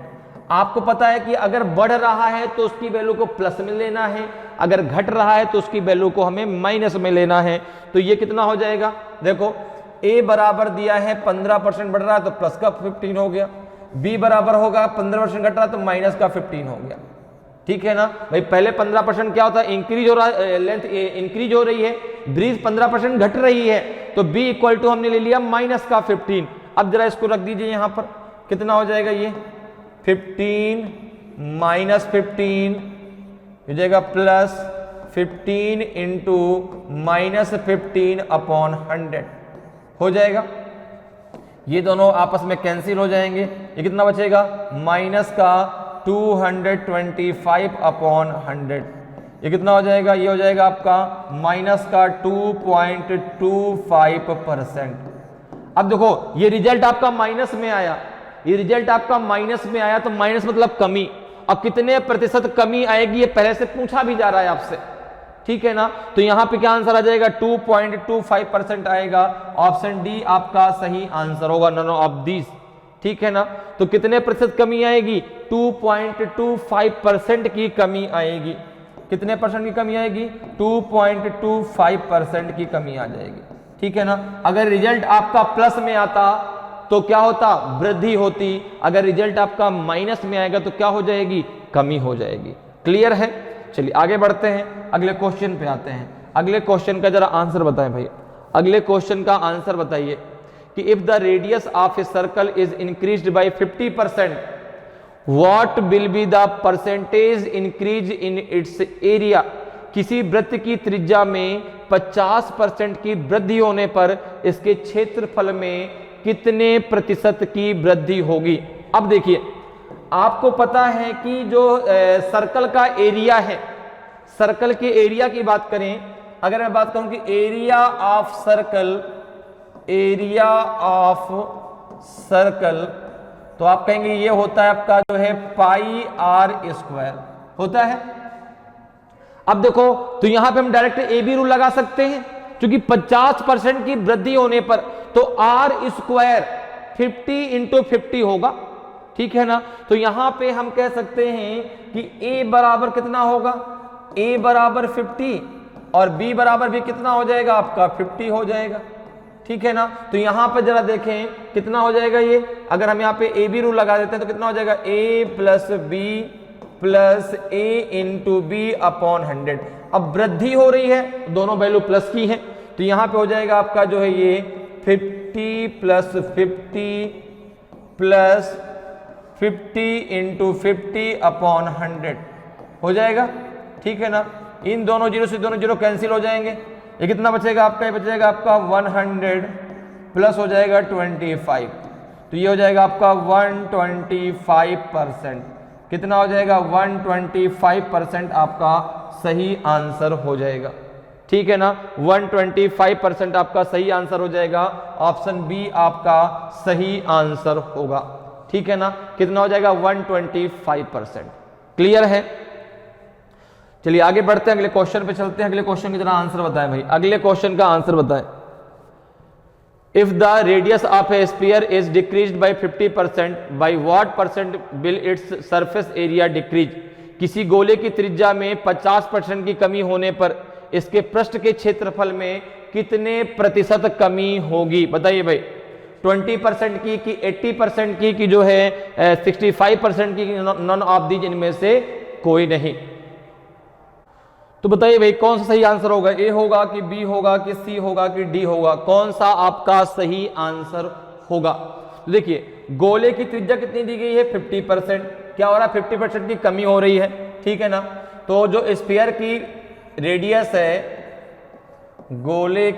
आपको पता है कि अगर बढ़ रहा है तो उसकी वैल्यू को प्लस में लेना है, अगर घट रहा है तो उसकी वैल्यू को हमें माइनस में लेना है। तो ये कितना हो जाएगा, देखो a बराबर दिया है 15% बढ़ रहा है तो प्लस का 15 हो गया, b बराबर होगा 15% घट रहा है तो माइनस का 15 हो गया, ठीक है ना भाई। पहले 15% क्या होता है, इंक्रीज हो रहा है, लेंथ इंक्रीज हो रही है, ब्रीज 15% घट रही है, तो b इक्वल टू हमने ले लिया माइनस का 15। अब जरा इसको रख दीजिए यहां पर, कितना हो जाएगा ये 15 माइनस 15 हो जाएगा प्लस 15 इंटू माइनस 15 अपॉन 100 हो जाएगा। ये दोनों आपस में कैंसिल हो जाएंगे, ये कितना बचेगा माइनस का 225 अपॉन 100, ये कितना हो जाएगा, ये हो जाएगा आपका माइनस का 2.25%। अब देखो ये रिजल्ट आपका माइनस में आया, ये रिजल्ट आपका माइनस में आया तो माइनस मतलब कमी। अब कितने प्रतिशत कमी आएगी ये पहले से पूछा भी जा रहा है आपसे, ठीक है ना। तो यहां पे क्या आंसर आ जाएगा 2.25% आएगा। ऑप्शन डी आपका सही आंसर होगा, नन ऑफ दिस, ठीक है ना। तो कितने प्रतिशत कमी आएगी, 2.25% की कमी आएगी। कितने परसेंट की कमी आएगी, 2.25% की कमी आ जाएगी, ठीक है ना। अगर रिजल्ट आपका प्लस में आता तो क्या होता, वृद्धि होती। अगर रिजल्ट आपका माइनस में आएगा तो क्या हो जाएगी, कमी हो जाएगी। क्लियर है, चलिए आगे बढ़ते हैं, अगले क्वेश्चन पे आते हैं। अगले क्वेश्चन का जरा आंसर बताएं भाई, अगले क्वेश्चन का आंसर बताइए कि if the radius of a circle is increased bye 50%, what will be the percentage increase in its area. किसी वृत्त की त्रिज्या में 50% की वृद्धि होने पर इसके क्षेत्रफल में कितने प्रतिशत की वृद्धि होगी। अब देखिए आपको पता है कि जो सर्कल का एरिया है, सर्कल के एरिया की बात करें, अगर मैं बात करूं कि area of circle, area of circle, तो आप कहेंगे ये होता है आपका जो है पाई आर स्क्वायर होता है। अब देखो तो यहां पे हम डायरेक्ट ए बी रूल लगा सकते हैं, क्योंकि 50% की वृद्धि होने पर तो आर स्क्वायर 50 इंटू 50 होगा, ठीक है ना। तो यहां पे हम कह सकते हैं कि a बराबर कितना होगा, a बराबर 50 और b बराबर भी कितना हो जाएगा आपका 50 हो जाएगा, ठीक है ना। तो यहां पर जरा देखें कितना हो जाएगा ये, अगर हम यहां पे ए बी रूल लगा देते हैं तो कितना हो जाएगा, a plus B plus A into B upon 100। अब वृद्धि हो रही है, दोनों वैल्यू प्लस की है, तो यहां पे हो जाएगा आपका जो है ये 50 प्लस 50 प्लस 50 इंटू 50 अपॉन 100 हो जाएगा, ठीक है ना। इन दोनों जीरो से दोनों जीरो कैंसिल हो जाएंगे, ये कितना बचेगा आपका, ये बचेगा आपका 100 प्लस हो जाएगा 25, तो ये हो जाएगा आपका 125%। कितना हो जाएगा, 125% आपका सही आंसर हो जाएगा, ठीक है ना। 125% आपका सही आंसर हो जाएगा, ऑप्शन बी आपका सही आंसर होगा, ठीक है ना। कितना हो जाएगा 125%। क्लियर है, चलिए आगे बढ़ते हैं, अगले क्वेश्चन पे चलते हैं। अगले क्वेश्चन की तरह आंसर बताएं भाई, अगले क्वेश्चन का आंसर बताएं। If the radius of A sphere is decreased bye 50%, by what percent will its surface area decrease. किसी गोले की त्रिज्या में 50% की कमी होने पर इसके पृष्ठ के क्षेत्रफल में कितने प्रतिशत कमी होगी, बताइए भाई। 20% की कि 80% की कि जो है 65% की, नन ऑफ दीज, इनमें से कोई नहीं। तो बताइए भाई कौन सा सही आंसर होगा, ए होगा कि बी होगा कि सी होगा कि डी होगा, कौन सा आपका सही आंसर होगा। तो देखिए गोले की त्रिज्या कितनी दी गई है 50%, क्या हो रहा है 50% की कमी हो रही है, ठीक है ना। तो जो स्फीयर की रेडियस है, गोले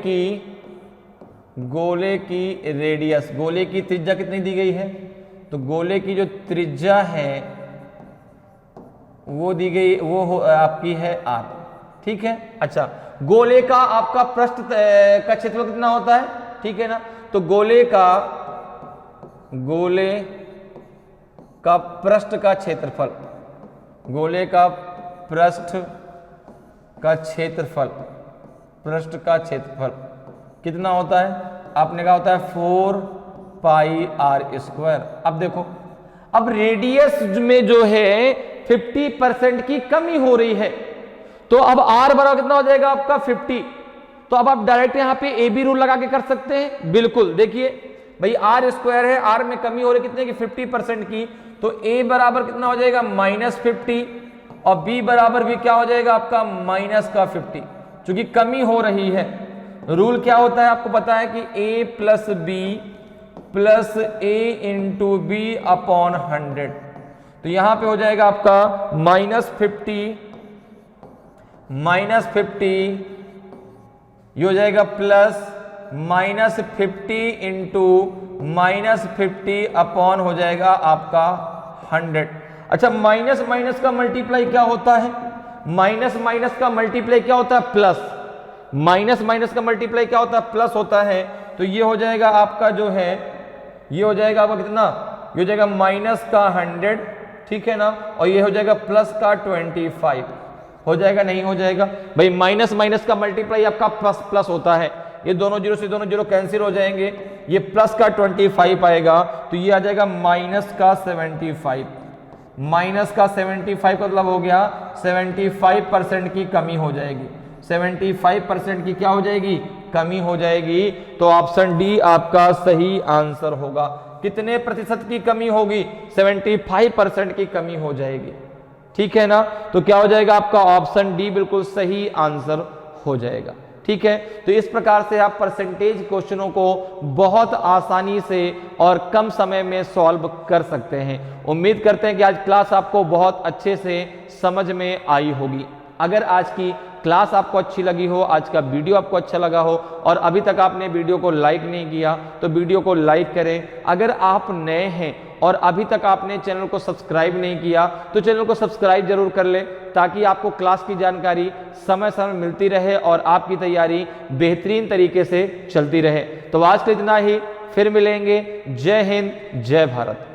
की रेडियस, गोले की त्रिज्या कितनी दी गई है, तो गोले की जो त्रिज्या है वो दी गई, वो आपकी है r, ठीक है। अच्छा, गोले का आपका पृष्ठ का क्षेत्रफल कितना होता है, ठीक है ना। तो गोले का पृष्ठ का क्षेत्रफल, गोले का पृष्ठ का क्षेत्रफल कितना होता है, आपने कहा होता है 4 पाई r स्क्वायर। अब देखो, अब रेडियस में जो है 50% की कमी हो रही है, तो अब r बराबर कितना हो जाएगा आपका 50। तो अब आप डायरेक्ट यहां पे ए बी रूल लगा के कर सकते हैं, बिल्कुल। देखिए भाई r स्क्वायर है, r में कमी हो रही कितने की 50% की, तो a बराबर कितना हो जाएगा -50 और b बराबर भी क्या हो जाएगा आपका -50, क्योंकि कमी हो रही है। रूल क्या होता है आपको पता है कि a + b + a × b upon 100। तो यहां पे हो जाएगा आपका -50 ये हो जाएगा प्लस -50 × -50 अपॉन हो जाएगा आपका 100। अच्छा, माइनस माइनस का मल्टीप्लाई क्या होता है, माइनस का मल्टीप्लाई क्या होता है, प्लस। माइनस का मल्टीप्लाई क्या होता है, प्लस होता है। तो ये हो जाएगा आपका जो है, ये हो जाएगा आपका कितना, ये हो जाएगा माइनस का 100, ठीक है ना, और ये हो जाएगा प्लस का 25। हो जाएगा, नहीं हो जाएगा भाई, माइनस का मल्टीप्लाई आपका प्लस होता है। ये दोनों जीरो से दोनों जीरो कैंसिल हो जाएंगे, ये प्लस का 25 आएगा, तो ये आ जाएगा माइनस का 75। माइनस का 75 का मतलब हो गया 75% की कमी हो जाएगी, 75% की क्या हो जाएगी, कमी हो जाएगी। तो ऑप्शन डी आपका सही आंसर होगा। कितने प्रतिशत की कमी होगी, 75% की कमी हो जाएगी, ठीक है ना। तो क्या हो जाएगा आपका ऑप्शन डी बिल्कुल सही आंसर हो जाएगा, ठीक है। तो इस प्रकार से आप परसेंटेज क्वेश्चनों को बहुत आसानी से और कम समय में सॉल्व कर सकते हैं। उम्मीद करते हैं कि आज क्लास आपको बहुत अच्छे से समझ में आई होगी। अगर आज की क्लास आपको अच्छी लगी हो, आज का वीडियो आपको अच्छा लगा हो और अभी तक आपने वीडियो को लाइक नहीं किया तो वीडियो को लाइक करें। अगर आप नए हैं और अभी तक आपने चैनल को सब्सक्राइब नहीं किया तो चैनल को सब्सक्राइब जरूर कर ले, ताकि आपको क्लास की जानकारी समय समय मिलती रहे और आपकी तैयारी बेहतरीन तरीके से चलती रहे। तो आज के इतना ही, फिर मिलेंगे। जय हिंद, जय भारत।